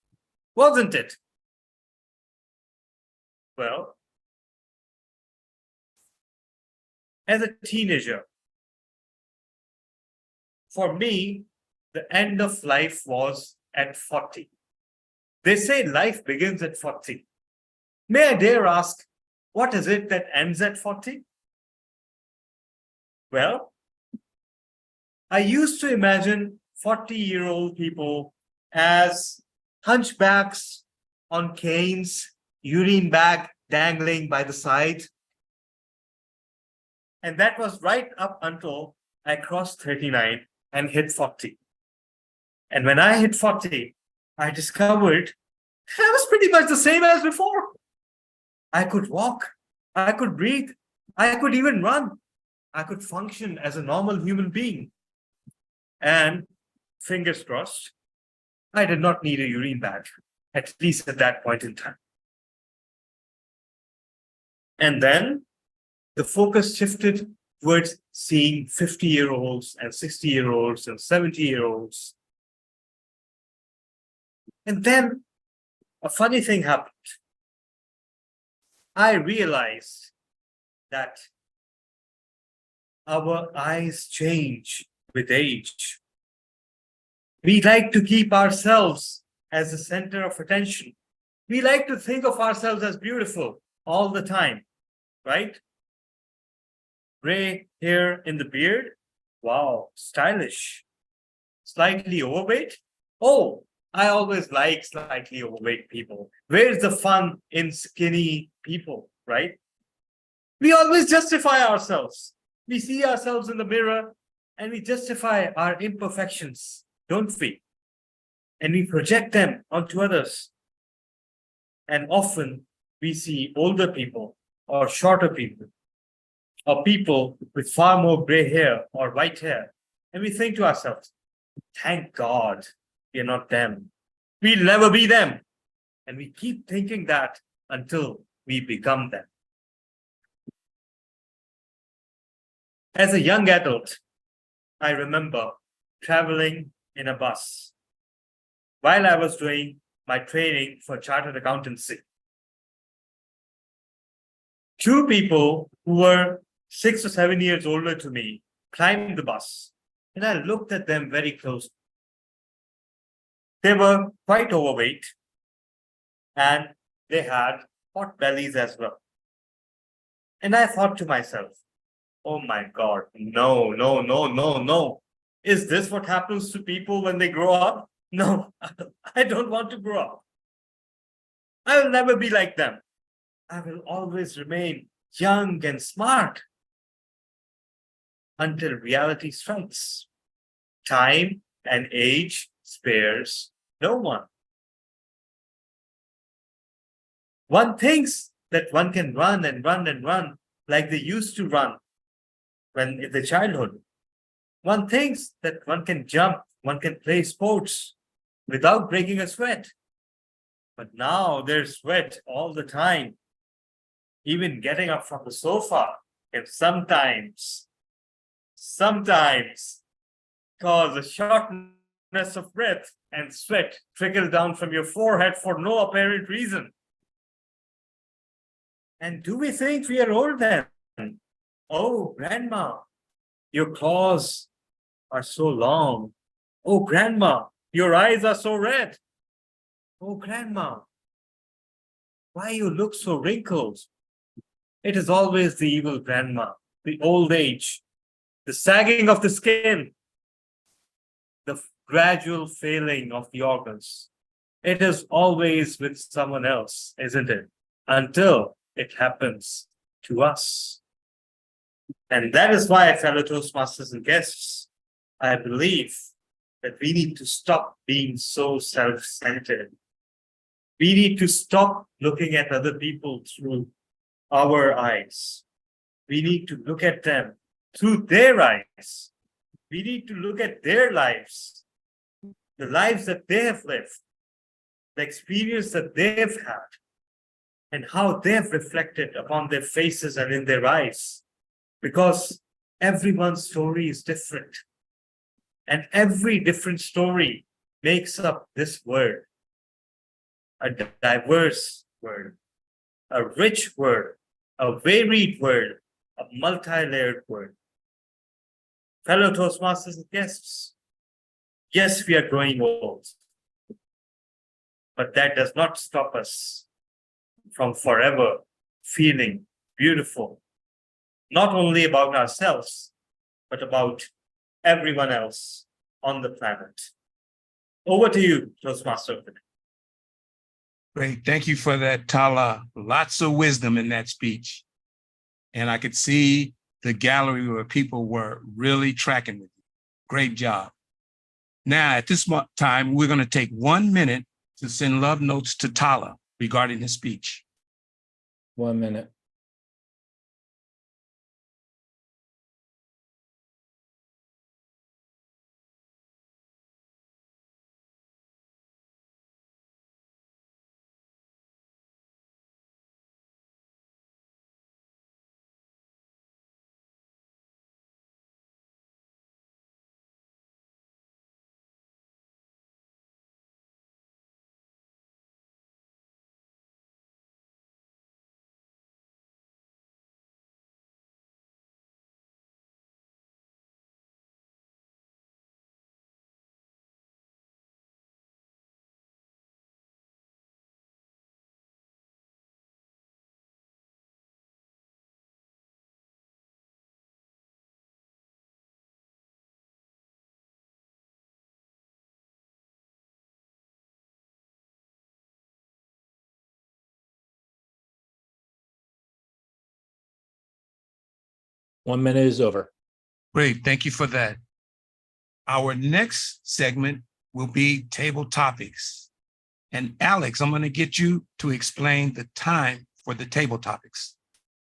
wasn't it? Well, as a teenager, for me, the end of life was at 40. They say life begins at 40. May I dare ask, what is it that ends at 40? Well, I used to imagine 40-year-old people as hunchbacks on canes, urine bag dangling by the side. And that was right up until I crossed 39 and hit 40. And when I hit 40, I discovered I was pretty much the same as before. I could walk, I could breathe, I could even run. I could function as a normal human being. And fingers crossed, I did not need a urine bag, at least at that point in time. And then the focus shifted towards seeing 50-year-olds and 60-year-olds and 70-year-olds. And then a funny thing happened. I realized that our eyes change with age. We like to keep ourselves as the center of attention. We like to think of ourselves as beautiful all the time, right? Gray hair in the beard? Wow, stylish. Slightly overweight? Oh, I always like slightly overweight people. Where's the fun in skinny people, right? We always justify ourselves. We see ourselves in the mirror and we justify our imperfections, don't we? And we project them onto others. And often we see older people or shorter people or people with far more gray hair or white hair. And we think to ourselves, thank God we're not them. We'll never be them. And we keep thinking that until we become them. As a young adult, I remember traveling in a bus while I was doing my training for chartered accountancy. Two people who were 6 or 7 years older to me climbed the bus, and I looked at them very closely. They were quite overweight, and they had pot bellies as well. And I thought to myself, oh my God, no, no, no, no, no. Is this what happens to people when they grow up? No, I don't want to grow up. I will never be like them. I will always remain young and smart until reality strikes. Time and age spares no one. One thinks that one can run and run and run like they used to run when in the childhood. One thinks that one can jump, one can play sports without breaking a sweat. But now there's sweat all the time. Even getting up from the sofa can sometimes cause a shortness of breath and sweat trickle down from your forehead for no apparent reason. And do we think we are old then? Oh, grandma, your claws are so long. Oh, grandma, your eyes are so red. Oh, grandma, why you look so wrinkled? It is always the evil grandma, the old age, the sagging of the skin, the gradual failing of the organs. It is always with someone else, isn't it? Until it happens to us. And that is why, fellow Toastmasters and guests, I believe that we need to stop being so self-centered. We need to stop looking at other people through our eyes. We need to look at them through their eyes. We need to look at their lives, the lives that they have lived, the experience that they've had, and how they've reflected upon their faces and in their eyes. Because everyone's story is different. And every different story makes up this world. A diverse world, a rich world, a varied world, a multi-layered world. Fellow Toastmasters and guests, yes, we are growing old, but that does not stop us from forever feeling beautiful, not only about ourselves, but about everyone else on the planet. Over to you, Toastmaster. Great. Thank you for that, Tala. Lots of wisdom in that speech. And I could see the gallery where people were really tracking with you. Great job. Now, at this time, we're going to take 1 minute to send love notes to Tala regarding his speech. 1 minute. 1 minute is over. Great, thank you for that. Our next segment will be table topics. And Alex, I'm going to get you to explain the time for the table topics.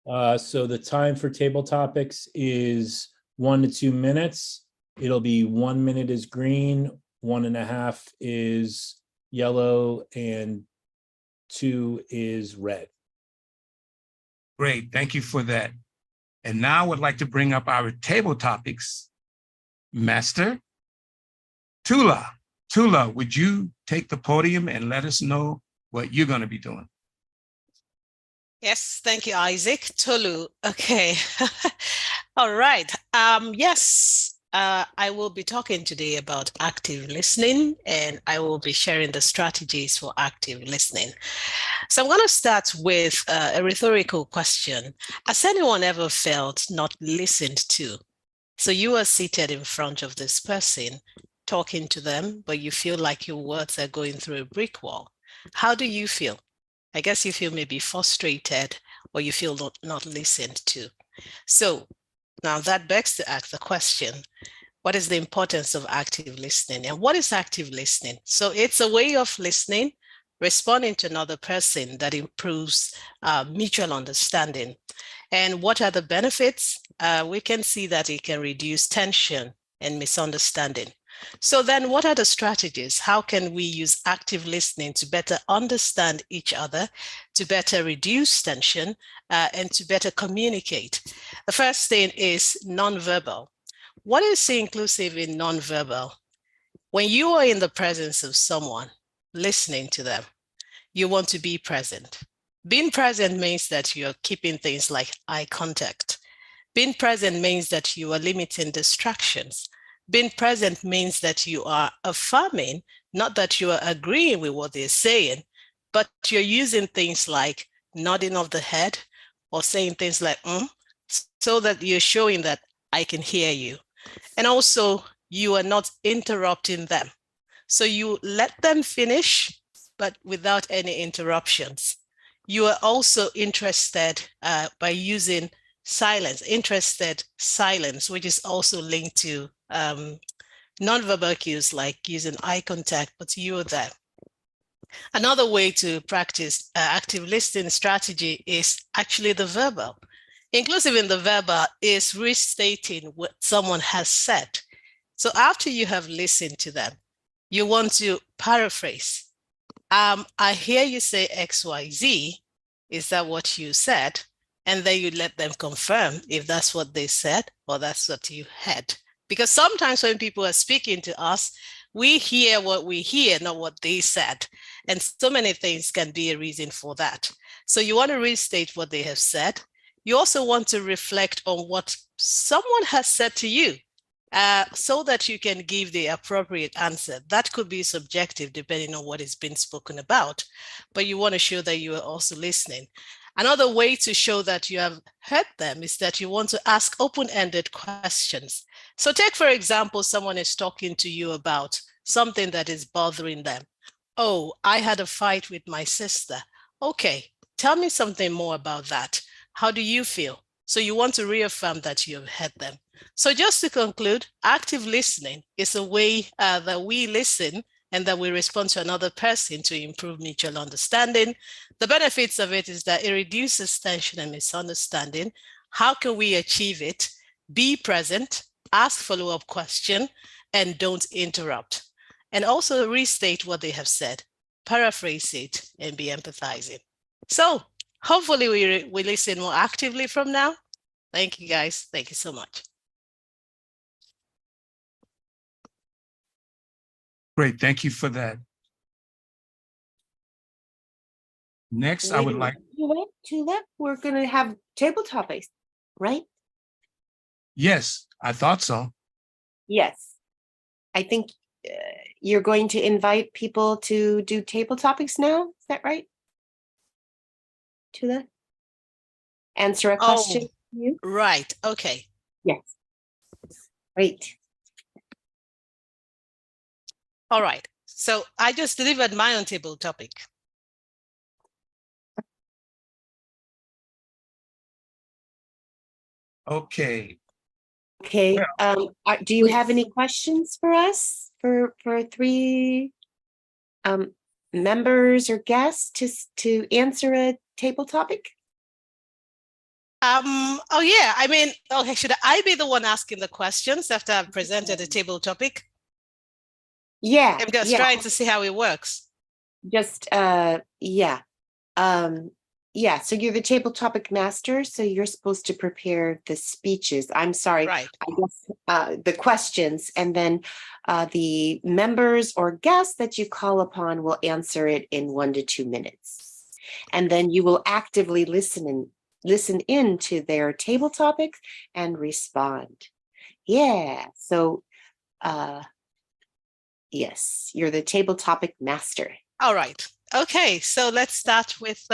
So the time for table topics is 1 to 2 minutes. It'll be 1 minute is green, 1.5 is yellow, and 2 is red. Great, thank you for that. And now I would like to bring up our table topics. Master Tula. Tula, would you take the podium and let us know what you're going to be doing? Yes, thank you, Isaac. Tolu. Okay. All right. Yes, I will be talking today about active listening, and I will be sharing the strategies for active listening. So I'm going to start with a rhetorical question. Has anyone ever felt not listened to? So you are seated in front of this person, talking to them, but you feel like your words are going through a brick wall. How do you feel? I guess you feel maybe frustrated, or you feel not listened to. So now that begs to ask the question, what is the importance of active listening? And what is active listening? So it's a way of listening, responding to another person that improves mutual understanding. And what are the benefits? We can see that it can reduce tension and misunderstanding. So then what are the strategies? How can we use active listening to better understand each other, to better reduce tension, and to better communicate? The first thing is nonverbal. What is inclusive in nonverbal? When you are in the presence of someone, listening to them, you want to be present. Being present means that you're keeping things like eye contact. Being present means that you are limiting distractions. Being present means that you are affirming, not that you are agreeing with what they're saying, but you're using things like nodding of the head or saying things like, so that you're showing that I can hear you. And also, you are not interrupting them. So you let them finish, but without any interruptions. You are also interested by using silence, interested silence, which is also linked to nonverbal cues like using eye contact, but you're there. Another way to practice active listening strategy is actually the verbal. Inclusive in the verbal is restating what someone has said. So after you have listened to them, you want to paraphrase. I hear you say X, Y, Z. Is that what you said? And then you let them confirm if that's what they said or that's what you had. Because sometimes when people are speaking to us, we hear what we hear, not what they said. And so many things can be a reason for that. So you want to restate what they have said. You also want to reflect on what someone has said to you so that you can give the appropriate answer. That could be subjective depending on what is being spoken about, but you want to show that you are also listening. Another way to show that you have heard them is that you want to ask open-ended questions. So take, for example, someone is talking to you about something that is bothering them. Oh, I had a fight with my sister. Okay, tell me something more about that. How do you feel? So you want to reaffirm that you have heard them. So just to conclude, active listening is a way that we listen and that we respond to another person to improve mutual understanding. The benefits of it is that it reduces tension and misunderstanding. How can we achieve it? Be present, ask follow-up questions, and don't interrupt. And also restate what they have said, paraphrase it, and be empathizing. So hopefully we listen more actively from now. Thank you, guys. Thank you so much. Great, thank you for that. Next, I would like. Tula, we're going to have table topics, right? Yes, I thought so. Yes. I think you're going to invite people to do table topics now. Is that right? Tula? Answer a question. Right. Okay. Yes. Great. All right. So I just delivered my own table topic. Okay. Okay, do you have any questions for us for three members or guests to answer a table topic? Oh yeah, I mean, okay, should I be the one asking the questions after I've presented the table topic? Yeah. I'm just trying to see how it works. Just yeah. Yeah, so you're the table topic master, so you're supposed to prepare the speeches. I'm sorry, right. I guess the questions, and then the members or guests that you call upon will answer it in 1 to 2 minutes. And then you will actively listen in to their table topics and respond. Yeah, so yes, you're the table topic master. All right. Okay, so let's start with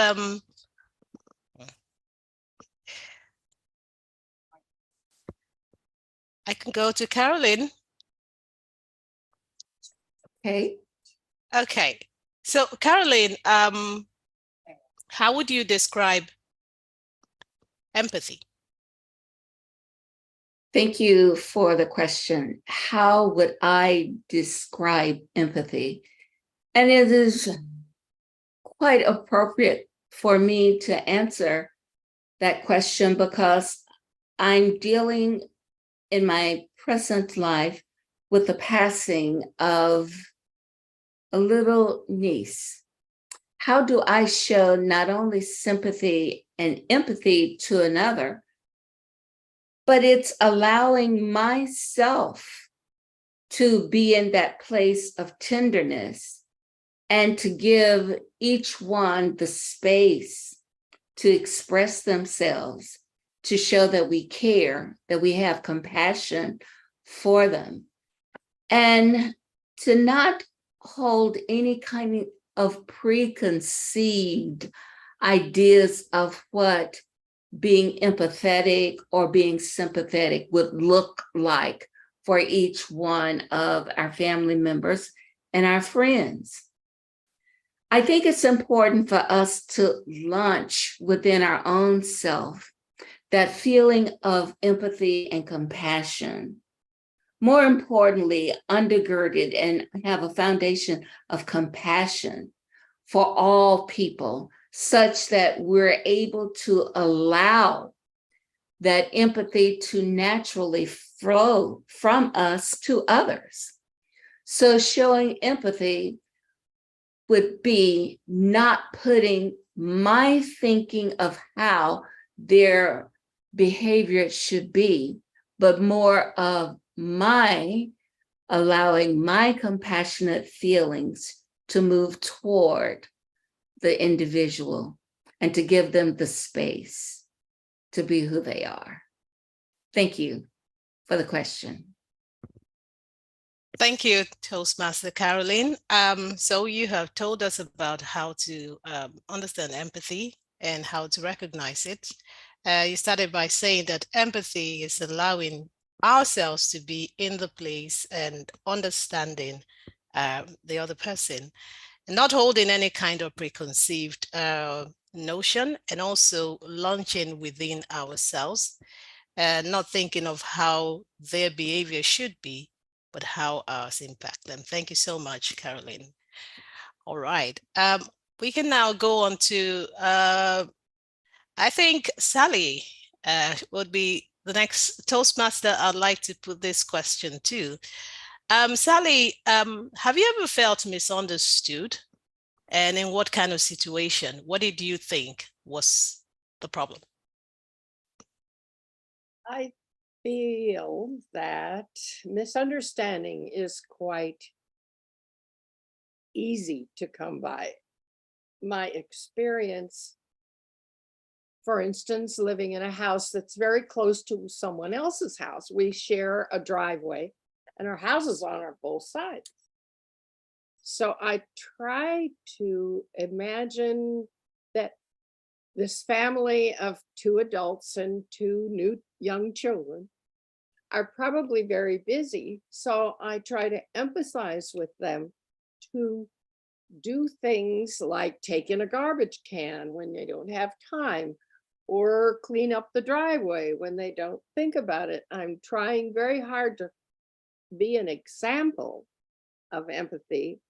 I can go to Carolyn. Okay. Okay. So Carolyn, how would you describe empathy? Thank you for the question. How would I describe empathy? And it is quite appropriate for me to answer that question because I'm dealing in my present life with the passing of a little niece. How do I show not only sympathy and empathy to another, but it's allowing myself to be in that place of tenderness and to give each one the space to express themselves, to show that we care, that we have compassion for them, and to not hold any kind of preconceived ideas of what being empathetic or being sympathetic would look like for each one of our family members and our friends. I think it's important for us to launch within our own self that feeling of empathy and compassion. More importantly, undergirded and have a foundation of compassion for all people, such that we're able to allow that empathy to naturally flow from us to others. So showing empathy would be not putting my thinking of how their behavior should be, but more of my allowing my compassionate feelings to move toward the individual and to give them the space to be who they are. Thank you for the question. Thank you, Toastmaster Caroline. So you have told us about how to understand empathy and how to recognize it. You started by saying that empathy is allowing ourselves to be in the place and understanding the other person, and not holding any kind of preconceived notion, and also launching within ourselves, not thinking of how their behavior should be, but how ours impact them. Thank you so much, Caroline. All right, we can now go on to, I think Sally would be the next Toastmaster I'd like to put this question to. Sally, have you ever felt misunderstood? And in what kind of situation? What did you think was the problem? I feel that misunderstanding is quite easy to come by. My experience, for instance, living in a house that's very close to someone else's house, we share a driveway and our houses are on both sides. So I try to imagine that this family of 2 adults and 2 new young children are probably very busy. So I try to empathize with them to do things like take in a garbage can when they don't have time, or clean up the driveway when they don't think about it. I'm trying very hard to be an example of empathy.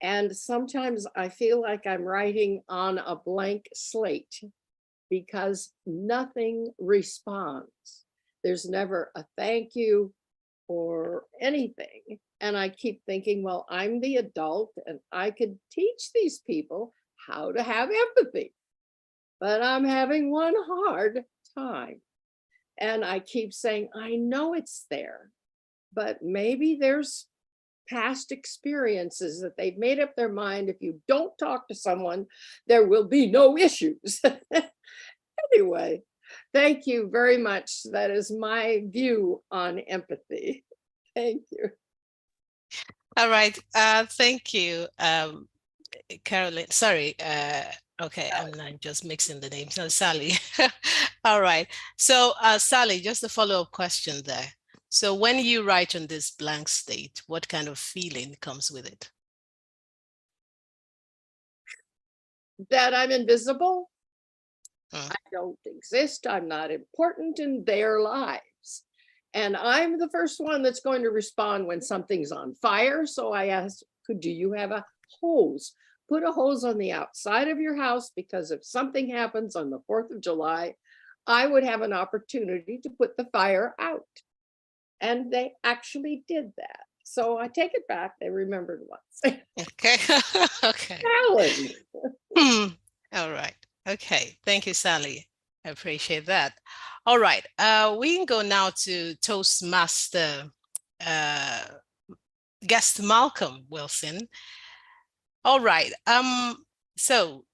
And sometimes I feel like I'm writing on a blank slate because nothing responds. There's never a thank you or anything. And I keep thinking, well, I'm the adult and I could teach these people how to have empathy, but I'm having one hard time. And I keep saying, I know it's there, but maybe there's past experiences that they've made up their mind. If you don't talk to someone, there will be no issues. Anyway, thank you very much. That is my view on empathy. Thank you. All right. Thank you, Carolyn. Sorry. Okay, I'm not just mixing the names. No, Sally. All right. So, Sally, just a follow-up question there. So when you write on this blank slate, what kind of feeling comes with it? That I'm invisible. I don't exist. I'm not important in their lives. And I'm the first one that's going to respond when something's on fire. So I asked, do you have a hose? Put a hose on the outside of your house, because if something happens on the 4th of July, I would have an opportunity to put the fire out. And they actually did that. So I take it back. They remembered once. Okay. Okay. Challenge. All right. Okay. Thank you, Sally. I appreciate that. All right. We can go now to Toastmaster guest Malcolm Wilson. All right. So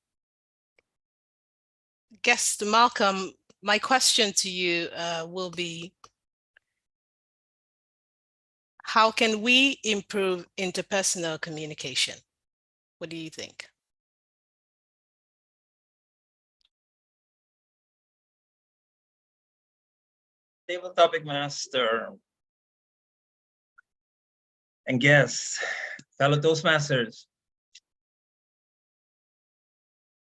guest Malcolm, my question to you will be, how can we improve interpersonal communication? What do you think? Table topic master and guests, fellow Toastmasters.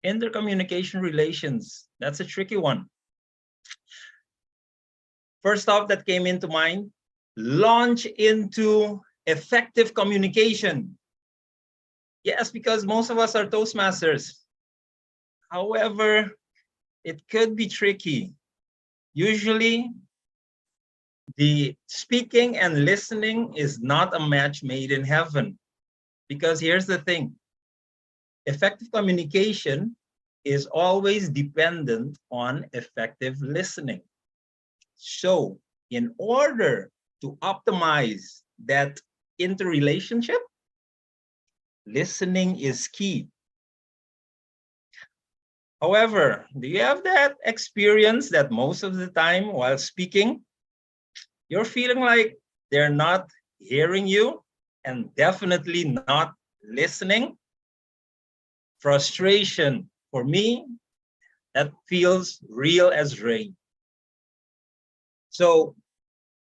Intercommunication relations, that's a tricky one. First off that came into mind, launch into effective communication. Yes, because most of us are Toastmasters. However, it could be tricky. Usually, the speaking and listening is not a match made in heaven. Because here's the thing, effective communication is always dependent on effective listening. So in order to optimize that interrelationship, listening is key. However, do you have that experience that most of the time while speaking, you're feeling like they're not hearing you and definitely not listening? Frustration, for me, that feels real as rain. So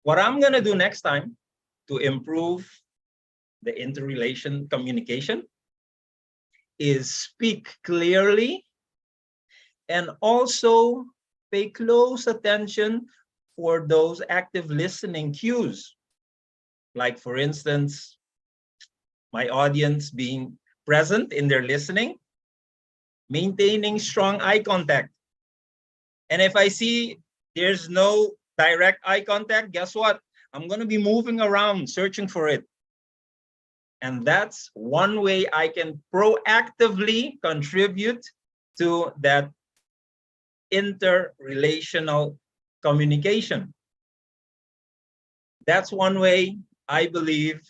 what I'm gonna do next time to improve the interrelation communication is speak clearly and also pay close attention for those active listening cues. Like for instance, my audience being present in their listening, maintaining strong eye contact. And if I see there's no direct eye contact, guess what? I'm gonna be moving around, searching for it. And that's one way I can proactively contribute to that interrelational communication. That's one way I believe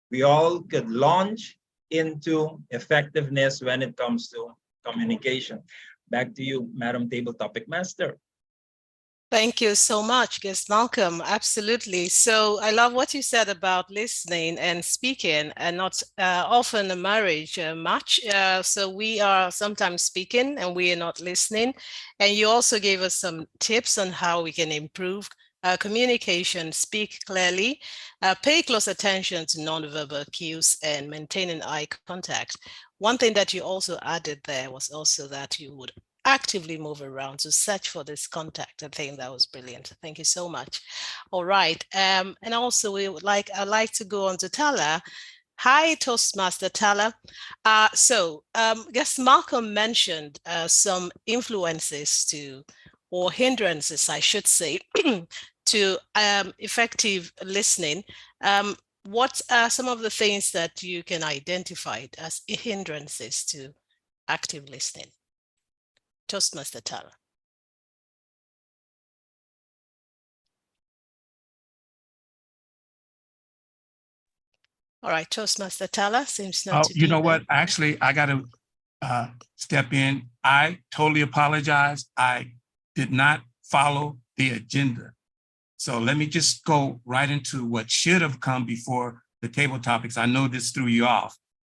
we all could launch into effectiveness when it comes to communication. Back to you, Madam Table Topic Master. Thank you so much, guest Malcolm. Absolutely. So I love what you said about listening and speaking, and not often a marriage match. So we are sometimes speaking and we are not listening. And you also gave us some tips on how we can improve communication, speak clearly, pay close attention to nonverbal cues, and maintaining eye contact. One thing that you also added there was also that you would actively move around to search for this contact. I think that was brilliant. Thank you so much. All right. And also I'd like to go on to Tala. Hi, Toastmaster Tala. I guess Malcolm mentioned some influences or hindrances, I should say, to effective listening. What are some of the things that you can identify as hindrances to active listening? Toastmaster Tala. All right, Toastmaster Tala seems not to be. You know what? Actually, I got to step in. I totally apologize. I did not follow the agenda. So let me just go right into what should have come before the table topics. I know this threw you off,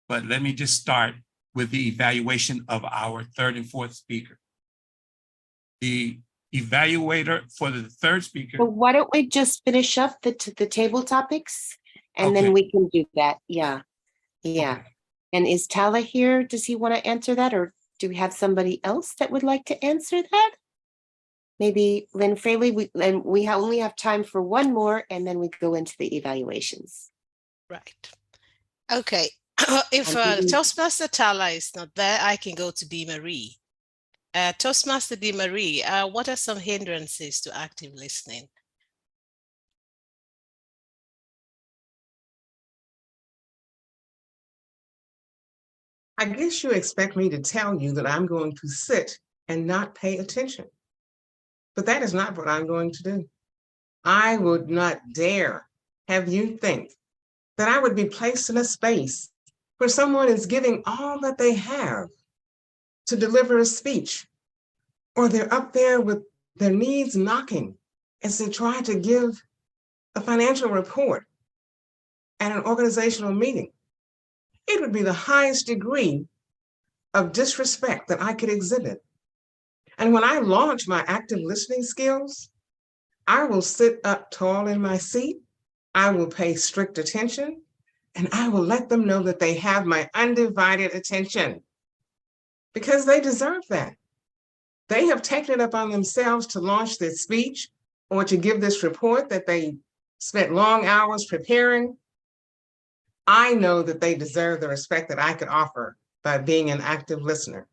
but let me just start with the evaluation of our third and fourth speaker. The evaluator for the third speaker. But why don't we just finish up the table topics and then we can do that? Yeah. Okay. And is Tala here? Does he want to answer that, or do we have somebody else that would like to answer that? Maybe Lynn Fraley. We only have time for one more, and then we go into the evaluations. Right. Okay. If Toastmaster Tala is not there, I can go to Dee Marie. Toastmaster Dee Marie, what are some hindrances to active listening? I guess you expect me to tell you that I'm going to sit and not pay attention. But that is not what I'm going to do. I would not dare have you think that I would be placed in a space where someone is giving all that they have to deliver a speech, or they're up there with their knees knocking as they try to give a financial report at an organizational meeting. It would be the highest degree of disrespect that I could exhibit. And when I launch my active listening skills, I will sit up tall in my seat, I will pay strict attention, and I will let them know that they have my undivided attention, because they deserve that. They have taken it upon themselves to launch this speech or to give this report that they spent long hours preparing. I know that they deserve the respect that I could offer by being an active listener.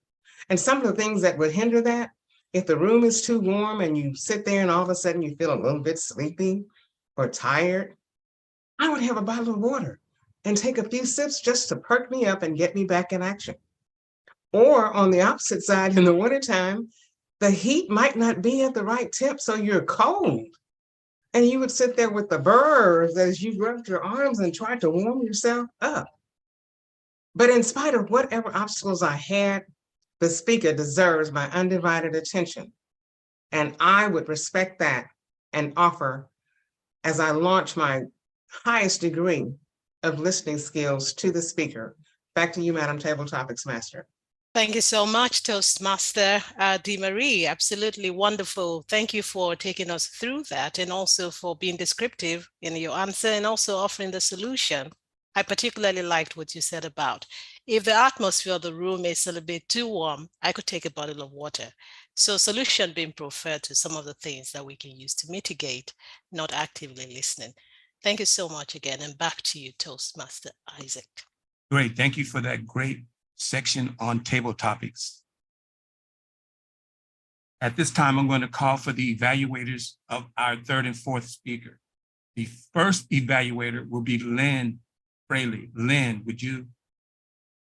And some of the things that would hinder that, if the room is too warm and you sit there and all of a sudden you feel a little bit sleepy or tired, I would have a bottle of water and take a few sips just to perk me up and get me back in action. Or on the opposite side, in the wintertime, the heat might not be at the right temp, so you're cold. And you would sit there with the burrs as you rubbed your arms and tried to warm yourself up. But in spite of whatever obstacles I had, the speaker deserves my undivided attention. And I would respect that and offer, as I launch my highest degree of listening skills to the speaker. Back to you, Madam Table Topics Master. Thank you so much, Toastmaster Dee Marie. Absolutely wonderful. Thank you for taking us through that, and also for being descriptive in your answer and also offering the solution. I particularly liked what you said about if the atmosphere of the room is a little bit too warm, I could take a bottle of water. So solution being preferred to some of the things that we can use to mitigate not actively listening. Thank you so much again, and back to you, Toastmaster Isaac. Great. Thank you for that great section on table topics. At this time, I'm going to call for the evaluators of our third and fourth speaker. The first evaluator will be Lynn Fraley. Lynn, would you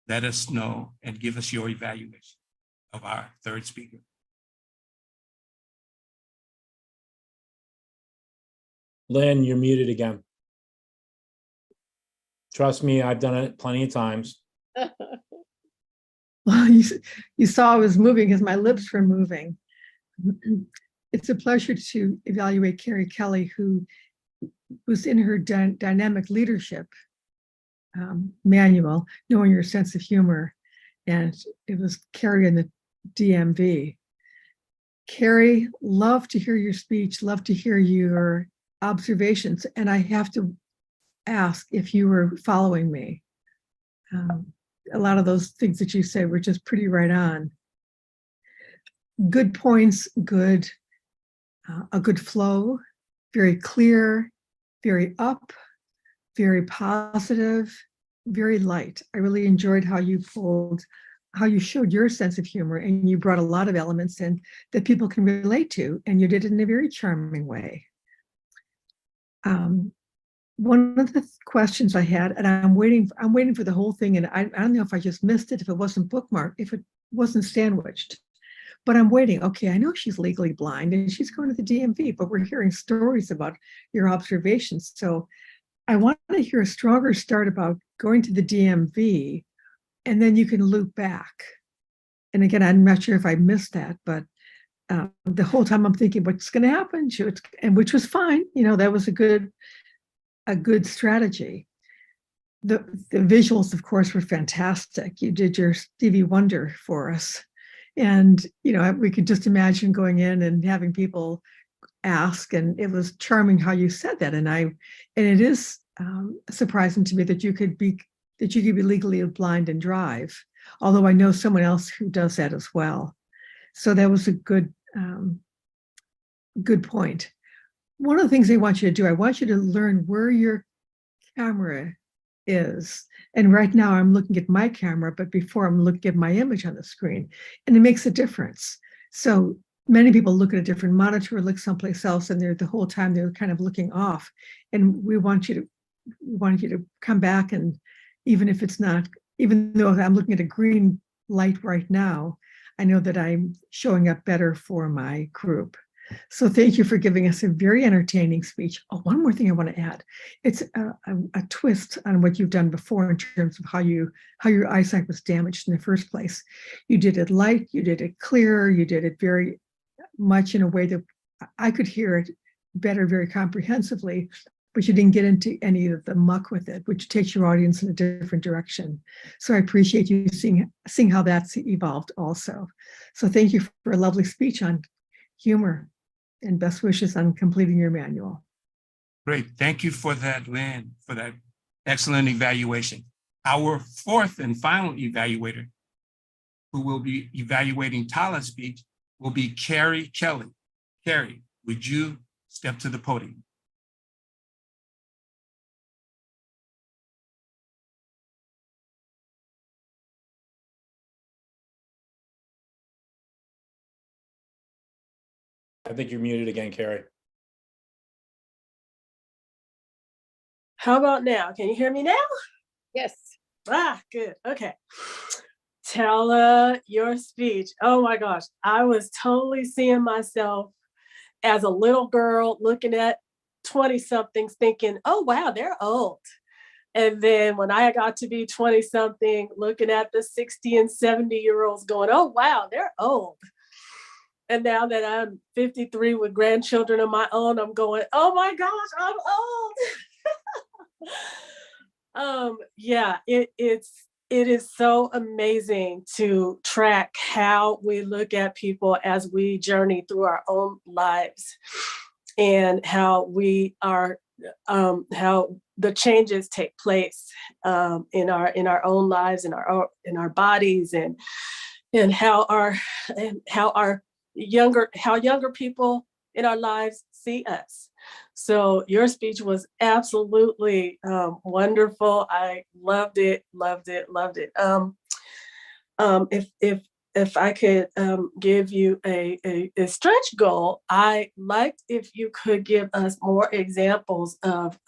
let us know and give us your evaluation of our third speaker? Lynn, you're muted again. Trust me, I've done it plenty of times. Well, you saw I was moving because my lips were moving. It's a pleasure to evaluate Carrie Kelly, who was in her dynamic leadership manual, knowing your sense of humor. And it was Carrie in the DMV. Carrie, love to hear your speech, love to hear your observations. And I have to ask if you were following me. A lot of those things that you said were just pretty right on. good points, a good flow, very clear, very up, very positive, very light. I really enjoyed how you showed your sense of humor, and you brought a lot of elements in that people can relate to, and you did it in a very charming way. One of the questions I had, and I'm waiting for the whole thing, and I don't know if I just missed it, if it wasn't bookmarked, if it wasn't sandwiched, but I'm waiting. Okay, I know she's legally blind and she's going to the DMV, but we're hearing stories about your observations. So I want to hear a stronger start about going to the DMV, and then you can loop back. And again, I'm not sure if I missed that, but the whole time I'm thinking, what's going to happen? And which was fine. You know, that was a good strategy. The visuals, of course, were fantastic. You did your Stevie Wonder for us. And, you know, we could just imagine going in and having people ask, and it was charming how you said that. And it is surprising to me that you could be legally blind and drive, although I know someone else who does that as well. So that was a good point. One of the things I want you to do, I want you to learn where your camera is. And right now I'm looking at my camera, but before I'm looking at my image on the screen, and it makes a difference. So many people look at a different monitor, look someplace else, and the whole time they're kind of looking off. And we want you to come back, and even though I'm looking at a green light right now, I know that I'm showing up better for my group. So thank you for giving us a very entertaining speech. Oh, one more thing I want to add. It's a twist on what you've done before in terms of how your eyesight was damaged in the first place. You did it light, you did it clear, you did it very much in a way that I could hear it better, very comprehensively, but you didn't get into any of the muck with it, which takes your audience in a different direction. So I appreciate you seeing how that's evolved also. So thank you for a lovely speech on humor, and best wishes on completing your manual. Great. Thank you for that, Lynn, for that excellent evaluation. Our fourth and final evaluator, who will be evaluating Tala's speech, will be Carrie Kelly. Carrie, would you step to the podium? I think you're muted again, Carrie. How about now? Can you hear me now? Yes. Good. Okay. Tell your speech. Oh my gosh. I was totally seeing myself as a little girl looking at 20-somethings thinking, oh, wow, they're old. And then when I got to be 20-something, looking at the 60 and 70-year-olds going, oh, wow, they're old. And now that I'm 53 with grandchildren of my own, I'm going, oh my gosh, I'm old. Yeah, it is so amazing to track how we look at people as we journey through our own lives, and how we are, how the changes take place in our own lives, in our bodies, and how younger people in our lives see us. So your speech was absolutely wonderful. I loved it. If I could give you a stretch goal, I liked if you could give us more examples of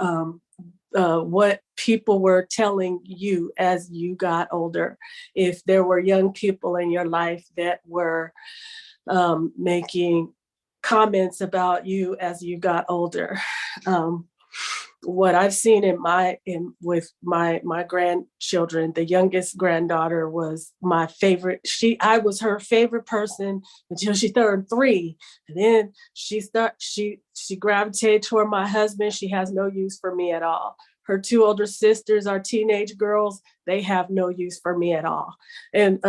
what people were telling you as you got older. If there were young people in your life that were making comments about you as you got older. What I've seen with my grandchildren, the youngest granddaughter was my favorite. I was her favorite person until she turned 3. And then she gravitated toward my husband. She has no use for me at all. Her 2 older sisters are teenage girls. They have no use for me at all. And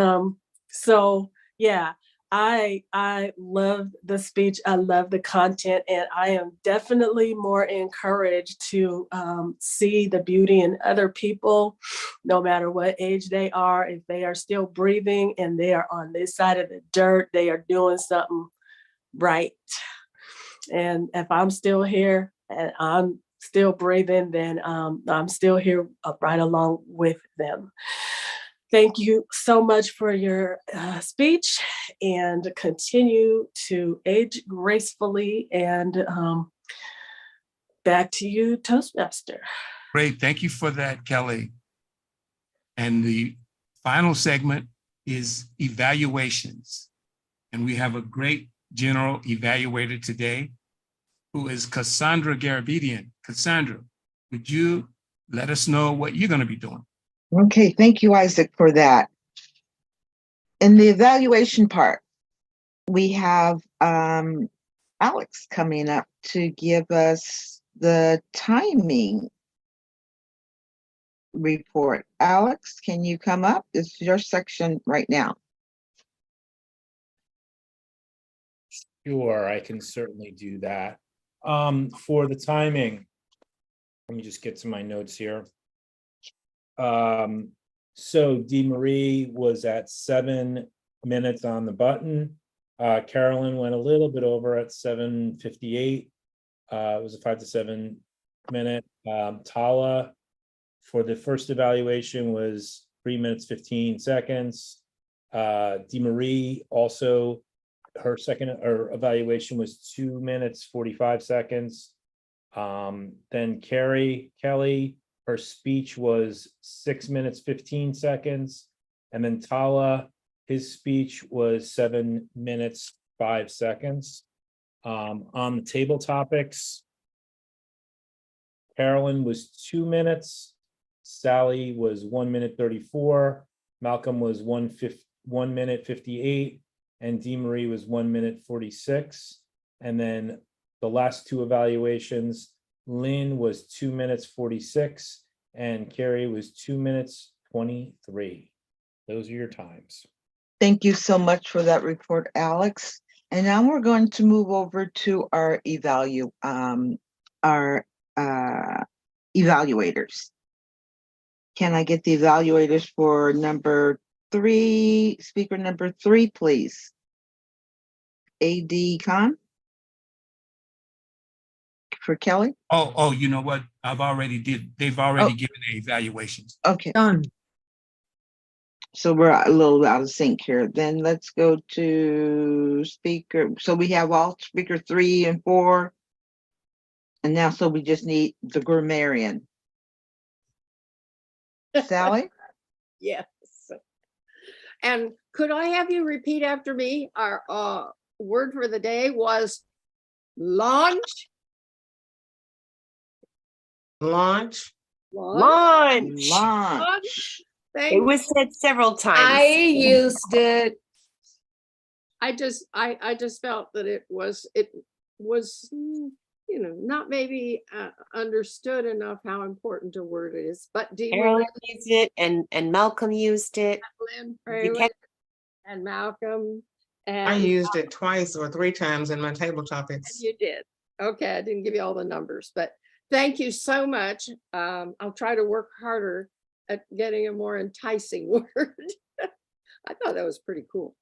so, yeah, I love the speech. I love the content, and I am definitely more encouraged to see the beauty in other people, no matter what age they are. If they are still breathing and they are on this side of the dirt, they are doing something right. And if I'm still here and I'm still breathing, then I'm still here right along with them. Thank you so much for your speech, and continue to age gracefully. And back to you, Toastmaster. Great, thank you for that, Kelly. And the final segment is evaluations. And we have a great general evaluator today, who is Cassandra Garabedian. Cassandra, would you let us know what you're going to be doing? Okay, thank you, Isaac, for that. In the evaluation part, we have Alex coming up to give us the timing report. Alex, can you come up? It's your section right now. Sure, I can certainly do that. For the timing, let me just get to my notes here. So DeMarie was at 7 minutes on the button. Carolyn went a little bit over at 7:58. It was a 5 to 7 minute. Tala for the first evaluation was 3 minutes 15 seconds. DeMarie also, her second evaluation was 2 minutes 45 seconds. Then Kelly, her speech was 6 minutes 15 seconds. And then Tala, his speech was 7 minutes 5 seconds. On the table topics, Carolyn was 2 minutes. Sally was 1 minute 34. Malcolm was 1 minute 58. And DeMarie was 1 minute 46. And then the last two evaluations, Lynn was 2 minutes 46 and Carrie was 2 minutes 23. Those are your times. Thank you so much for that report, Alex. And now we're going to move over to our evaluators. Can I get the evaluators for number 3, speaker number 3, please? AD Khan? For Kelly? Oh, you know what? They've already given the evaluations. Okay. Done. So we're a little out of sync here. Then let's go to speaker. So we have all speaker 3 and 4. And now, so we just need the grammarian. Sally? Yes. And could I have you repeat after me? Our word for the day was launch. Launch. Launch. Launch. Thank It was said several times. I used it. I just felt that it was not maybe understood enough how important a word it is. But Carolyn used it and Malcolm used it. And Malcolm and I used it twice or 3 times in my table topics. you did. Okay, I didn't give you all the numbers, but thank you so much. I'll try to work harder at getting a more enticing word. I thought that was pretty cool.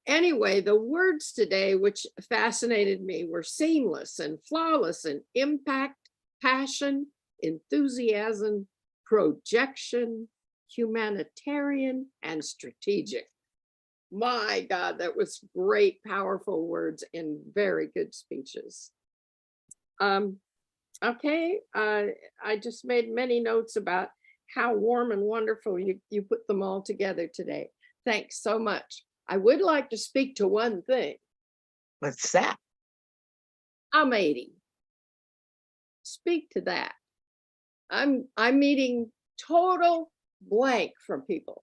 Anyway, the words today, which fascinated me, were seamless and flawless and impact, passion, enthusiasm, projection, humanitarian, and strategic. My God, that was great, powerful words and very good speeches. Okay, I just made many notes about how warm and wonderful you put them all together today. Thanks so much. I would like to speak to one thing. What's that? I'm 80. Speak to that. I'm meeting total blank from people.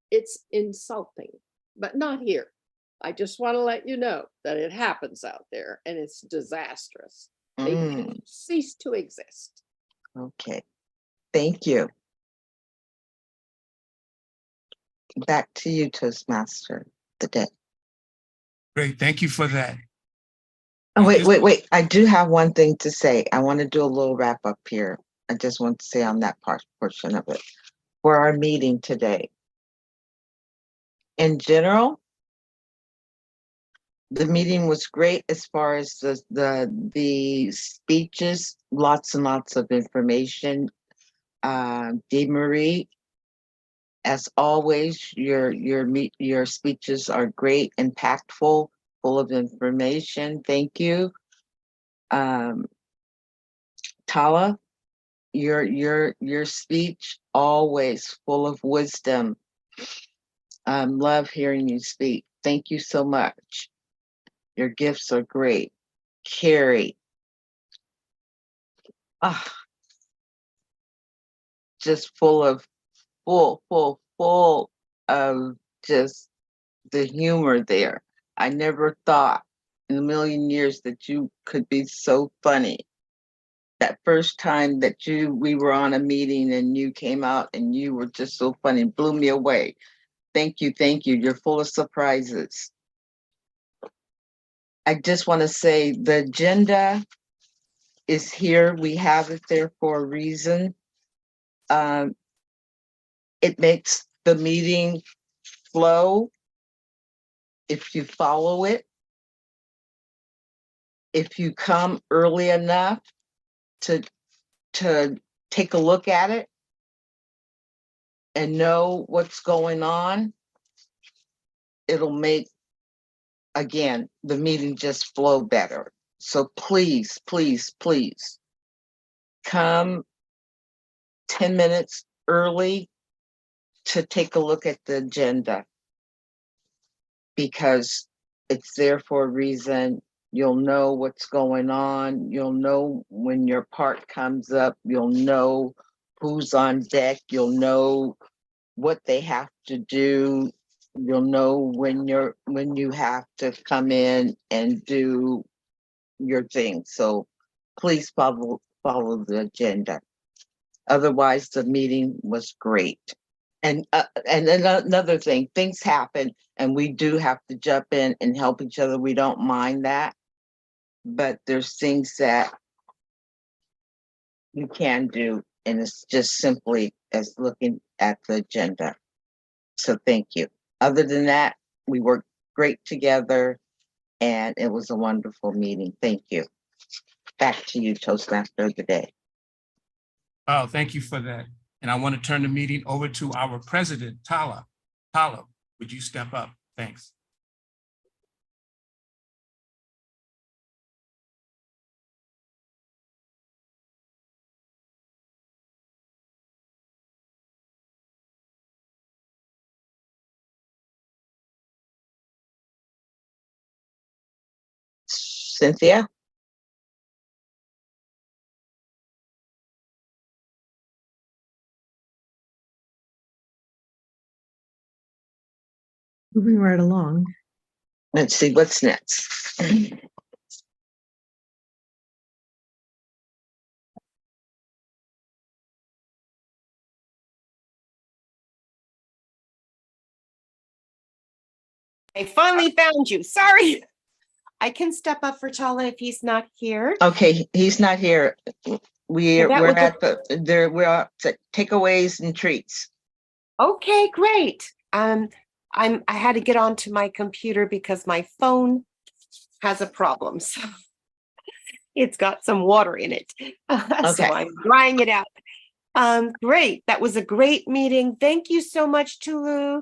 It's insulting, but not here. I just want to let you know that it happens out there and it's disastrous. They cease to exist. Okay. Thank you. Back to you, Toastmaster, the day. Great, thank you for that. Oh, wait. I do have one thing to say. I want to do a little wrap up here. I just want to say on that portion of it. For our meeting today. In general, the meeting was great as far as the speeches, lots and lots of information. DeMarie, as always, your speeches are great, impactful, full of information. Thank you. Tala, your speech always full of wisdom. Love hearing you speak. Thank you so much. Your gifts are great. Carrie, just full of just the humor there. I never thought in a million years that you could be so funny. That first time that we were on a meeting and you came out and you were just so funny, blew me away. Thank you. You're full of surprises. I just want to say the agenda is here. We have it there for a reason. It makes the meeting flow if you follow it. If you come early enough to take a look at it and know what's going on, it'll make, again, the meeting just flow better. So please, come 10 minutes early to take a look at the agenda, because it's there for a reason. You'll know what's going on. You'll know when your part comes up. You'll know who's on deck. You'll know what they have to do. You'll know when you have to come in and do your thing. So please follow the agenda. Otherwise, the meeting was great. And then another thing, things happen and we do have to jump in and help each other. We don't mind that. But there's things that you can do, and it's just simply as looking at the agenda. So thank you. Other than that, we worked great together and it was a wonderful meeting. Thank you. Back to you, Toastmaster of the day. Oh, thank you for that. And I want to turn the meeting over to our president, Tala. Tala, would you step up? Thanks. Cynthia? Moving right along. Let's see what's next. I finally found you. Sorry. I can step up for Tala if he's not here. Okay, he's not here. We're that at we're at takeaways and treats. Okay, great. I had to get onto my computer because my phone has a problem. So it's got some water in it. So I'm drying it out. Great. That was a great meeting. Thank you so much, Tulo,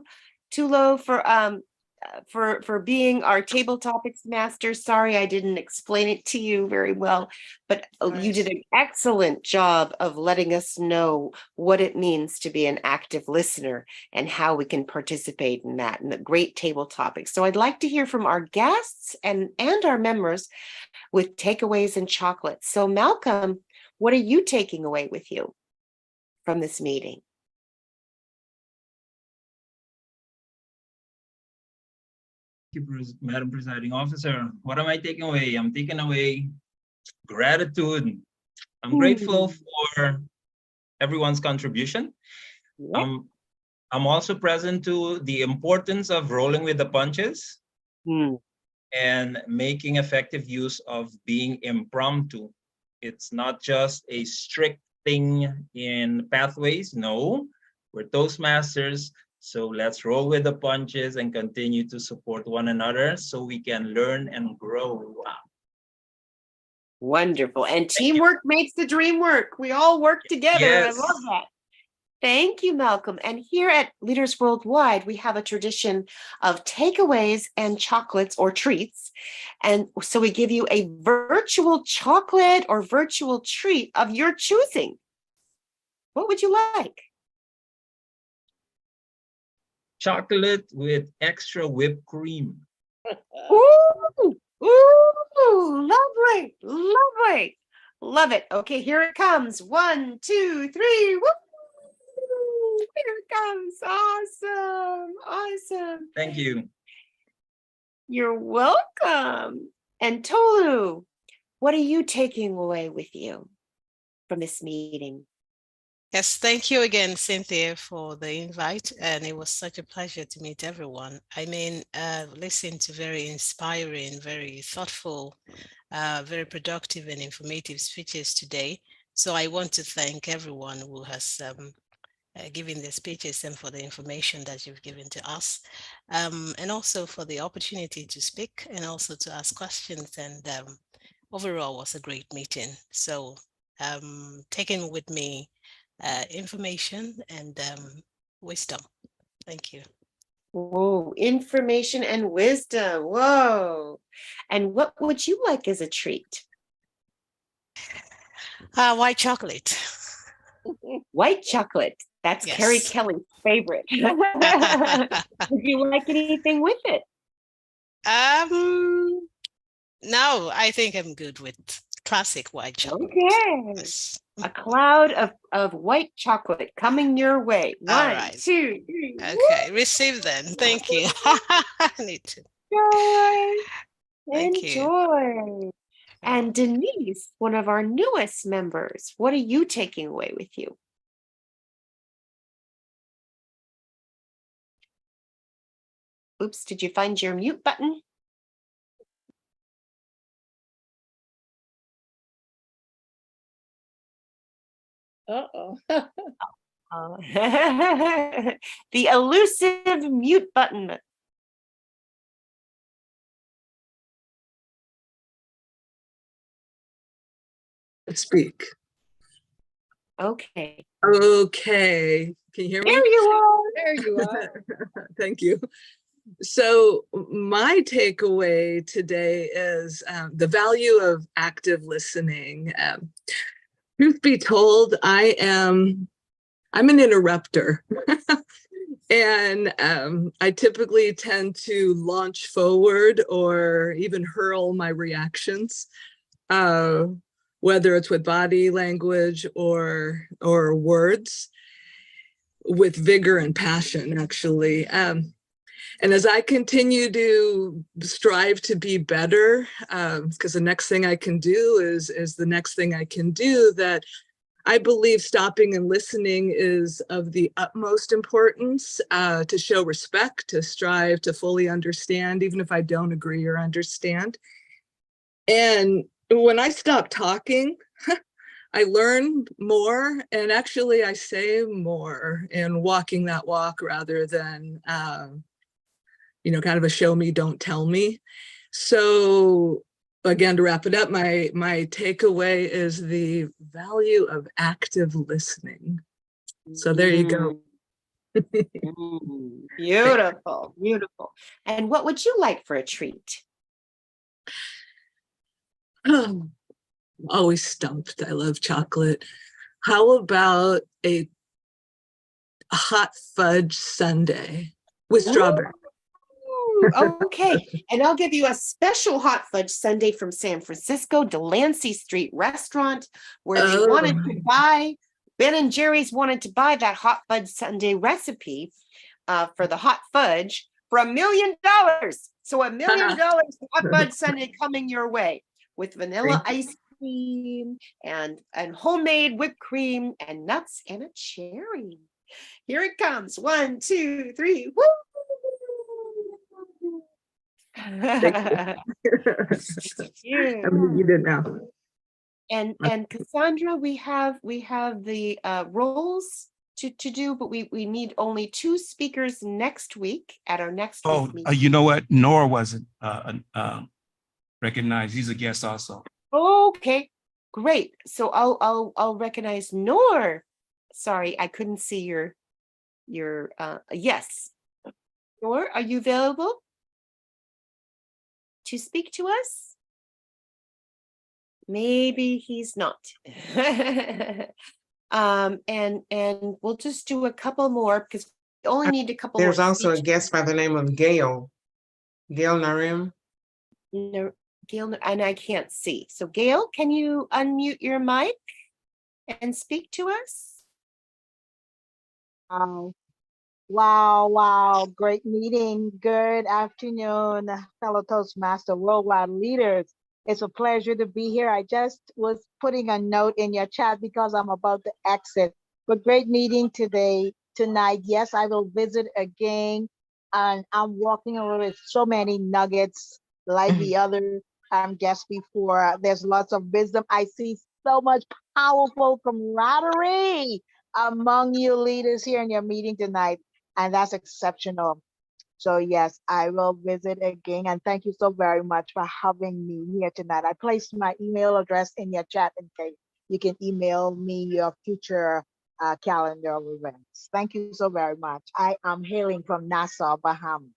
for being our table topics master. Sorry, I didn't explain it to you very well, but you did an excellent job of letting us know what it means to be an active listener and how we can participate in that, and the great table topics. So I'd like to hear from our guests and our members with takeaways and chocolates. So Malcolm, what are you taking away with you from this meeting? Thank you, Madam Presiding Officer. What am I taking away? I'm taking away gratitude. I'm grateful for everyone's contribution. I'm also present to the importance of rolling with the punches. and making effective use of being impromptu. It's not just a strict thing in pathways. No, we're Toastmasters. So let's roll with the punches and continue to support one another so we can learn and grow. Wonderful. And teamwork makes the dream work. We all work together. Yes. I love that. Thank you, Malcolm. And here at Leaders Worldwide, we have a tradition of takeaways and chocolates or treats. And so we give you a virtual chocolate or virtual treat of your choosing. What would you like? Chocolate with extra whipped cream. Ooh, ooh, lovely, lovely. Love it. Okay, here it comes. 1, 2, 3. Woo! Here it comes. Awesome. Awesome. Thank you. You're welcome. And Tolu, what are you taking away with you from this meeting? Yes, thank you again, Cynthia, for the invite. And it was such a pleasure to meet everyone. I mean, listen to very inspiring, very thoughtful, very productive and informative speeches today. So I want to thank everyone who has given the speeches and for the information that you've given to us. And also for the opportunity to speak and also to ask questions. And overall was a great meeting. So taking with me information and wisdom. Thank you. Whoa, information and wisdom. Whoa. And what would you like as a treat? White chocolate. White chocolate. That's Yes. Carrie Kelly's favorite. Would you like anything with it? No, I think I'm good with classic white chocolate. Okay. Yes. A cloud of white chocolate coming your way. All 1, right. 2, 3. Okay, receive then. Thank you. I need to. Enjoy. Thank you. Enjoy. And Denise, one of our newest members, what are you taking away with you? Oops, did you find your mute button? Uh-oh. The elusive mute button. Speak. Okay. Okay. Can you hear me? There you are. There you are. Thank you. So my takeaway today is the value of active listening. Truth be told, I'm an interrupter. And I typically tend to launch forward or even hurl my reactions, whether it's with body language or words, with vigor and passion, actually. And as I continue to strive to be better, because the next thing I can do is the next thing I can do, that I believe stopping and listening is of the utmost importance, to show respect, to strive to fully understand, even if I don't agree or understand. And when I stop talking, I learn more, and actually I say more in walking that walk rather than, kind of a show me, don't tell me. So again, to wrap it up, my takeaway is the value of active listening. So there you go. Beautiful, beautiful. And what would you like for a treat? Always stumped. I love chocolate. How about a hot fudge sundae with strawberry? Okay, and I'll give you a special hot fudge sundae from San Francisco, Delancey Street Restaurant, where they wanted to buy, Ben and Jerry's wanted to buy that hot fudge sundae recipe for the hot fudge for $1 million. So $1 million hot fudge sundae coming your way with vanilla ice cream and homemade whipped cream and nuts and a cherry. Here it comes. 1, 2, 3. Woo! Yeah. I mean, you didn't know. And Cassandra, we have the roles to do, but we need only 2 speakers next week at our next Oh, week meeting. you know what? Nora wasn't recognized. He's a guest also. Okay, great. So I'll recognize Nor. Sorry, I couldn't see your yes. Nor, are you available to speak to us? Maybe he's not. And we'll just do a couple more because we only need a couple more. There's also a speeches. guest by the name of Gail Narim. No, Gail, and I can't see. So Gail, can you unmute your mic and speak to us? Wow, great meeting. Good afternoon, fellow Toastmaster Worldwide leaders. It's a pleasure to be here. I just was putting a note in your chat because I'm about to exit. But great meeting tonight. Yes, I will visit again. And I'm walking away with so many nuggets like the other guests before. There's lots of wisdom. I see so much powerful camaraderie among you leaders here in your meeting tonight. And that's exceptional. So yes, I will visit again. And thank you so very much for having me here tonight. I placed my email address in your chat in case you can email me your future calendar of events. Thank you so very much. I am hailing from Nassau, Bahamas.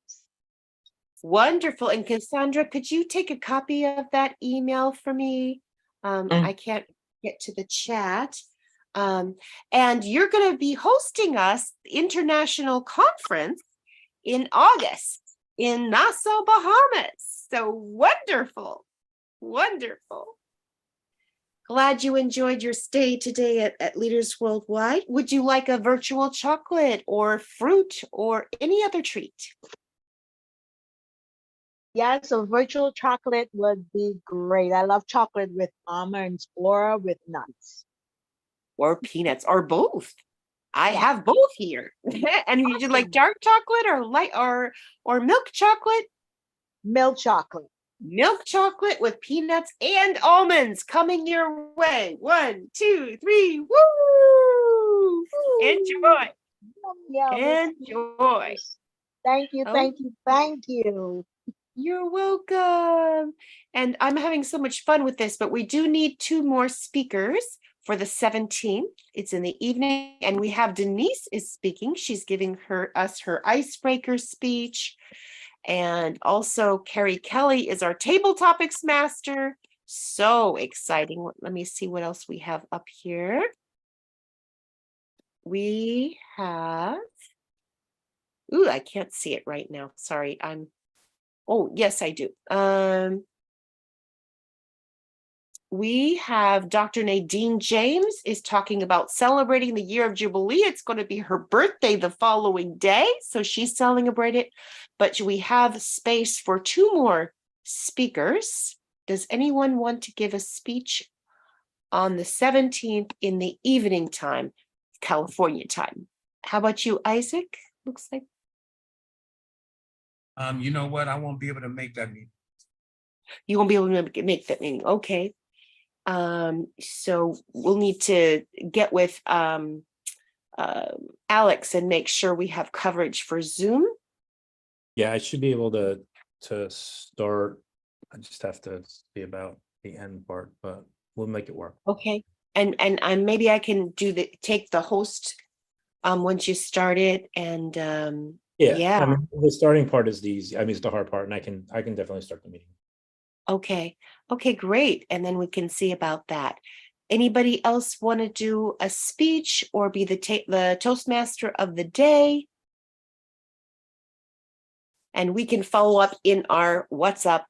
Wonderful. And Cassandra, could you take a copy of that email for me? I can't get to the chat. And you're going to be hosting us international conference in August in Nassau, Bahamas. So wonderful, wonderful. Glad you enjoyed your stay today at Leaders Worldwide. Would you like a virtual chocolate or fruit or any other treat? Yes, a virtual chocolate would be great. I love chocolate with almonds or with nuts. Or peanuts or both. I have both here. And would you like dark chocolate or light or milk chocolate? Milk chocolate. Milk chocolate with peanuts and almonds coming your way. 1, 2, 3. Woo! Enjoy. Enjoy. Thank you, thank you, thank you. You're welcome. And I'm having so much fun with this, but we do need 2 more speakers for the 17th. It's in the evening, and we have Denise is speaking. She's giving us her icebreaker speech. And also Carrie Kelly is our table topics master. So exciting. Let me see what else we have up here. We have, I can't see it right now. Sorry, oh, yes, I do. We have Dr. Nadine James is talking about celebrating the year of Jubilee. It's going to be her birthday the following day, so she's celebrating it. But we have space for 2 more speakers. Does anyone want to give a speech on the 17th in the evening time, California time? How about you, Isaac? Looks like. You know what? I won't be able to make that meeting. You won't be able to make that meeting. Okay. So we'll need to get with Alex and make sure we have coverage for Zoom. Yeah, I should be able to start. I just have to see about the end part, but we'll make it work. Okay. And maybe I can take the host once you start it, and yeah. I mean, the starting part is the easy. I mean, it's the hard part, and I can definitely start the meeting. Okay, great. And then we can see about that. Anybody else want to do a speech or be the Toastmaster of the day? And we can follow up in our WhatsApp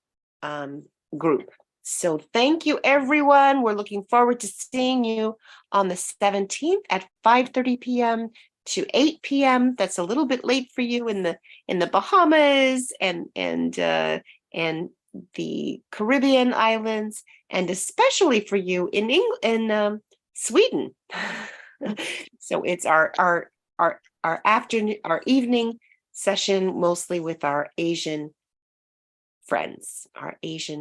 group. So thank you, everyone. We're looking forward to seeing you on the 17th at 5:30 p.m. to 8 p.m. That's a little bit late for you in the Bahamas and the Caribbean islands, and especially for you in Sweden. So it's our afternoon, our evening session, mostly with our Asian friends, our Asian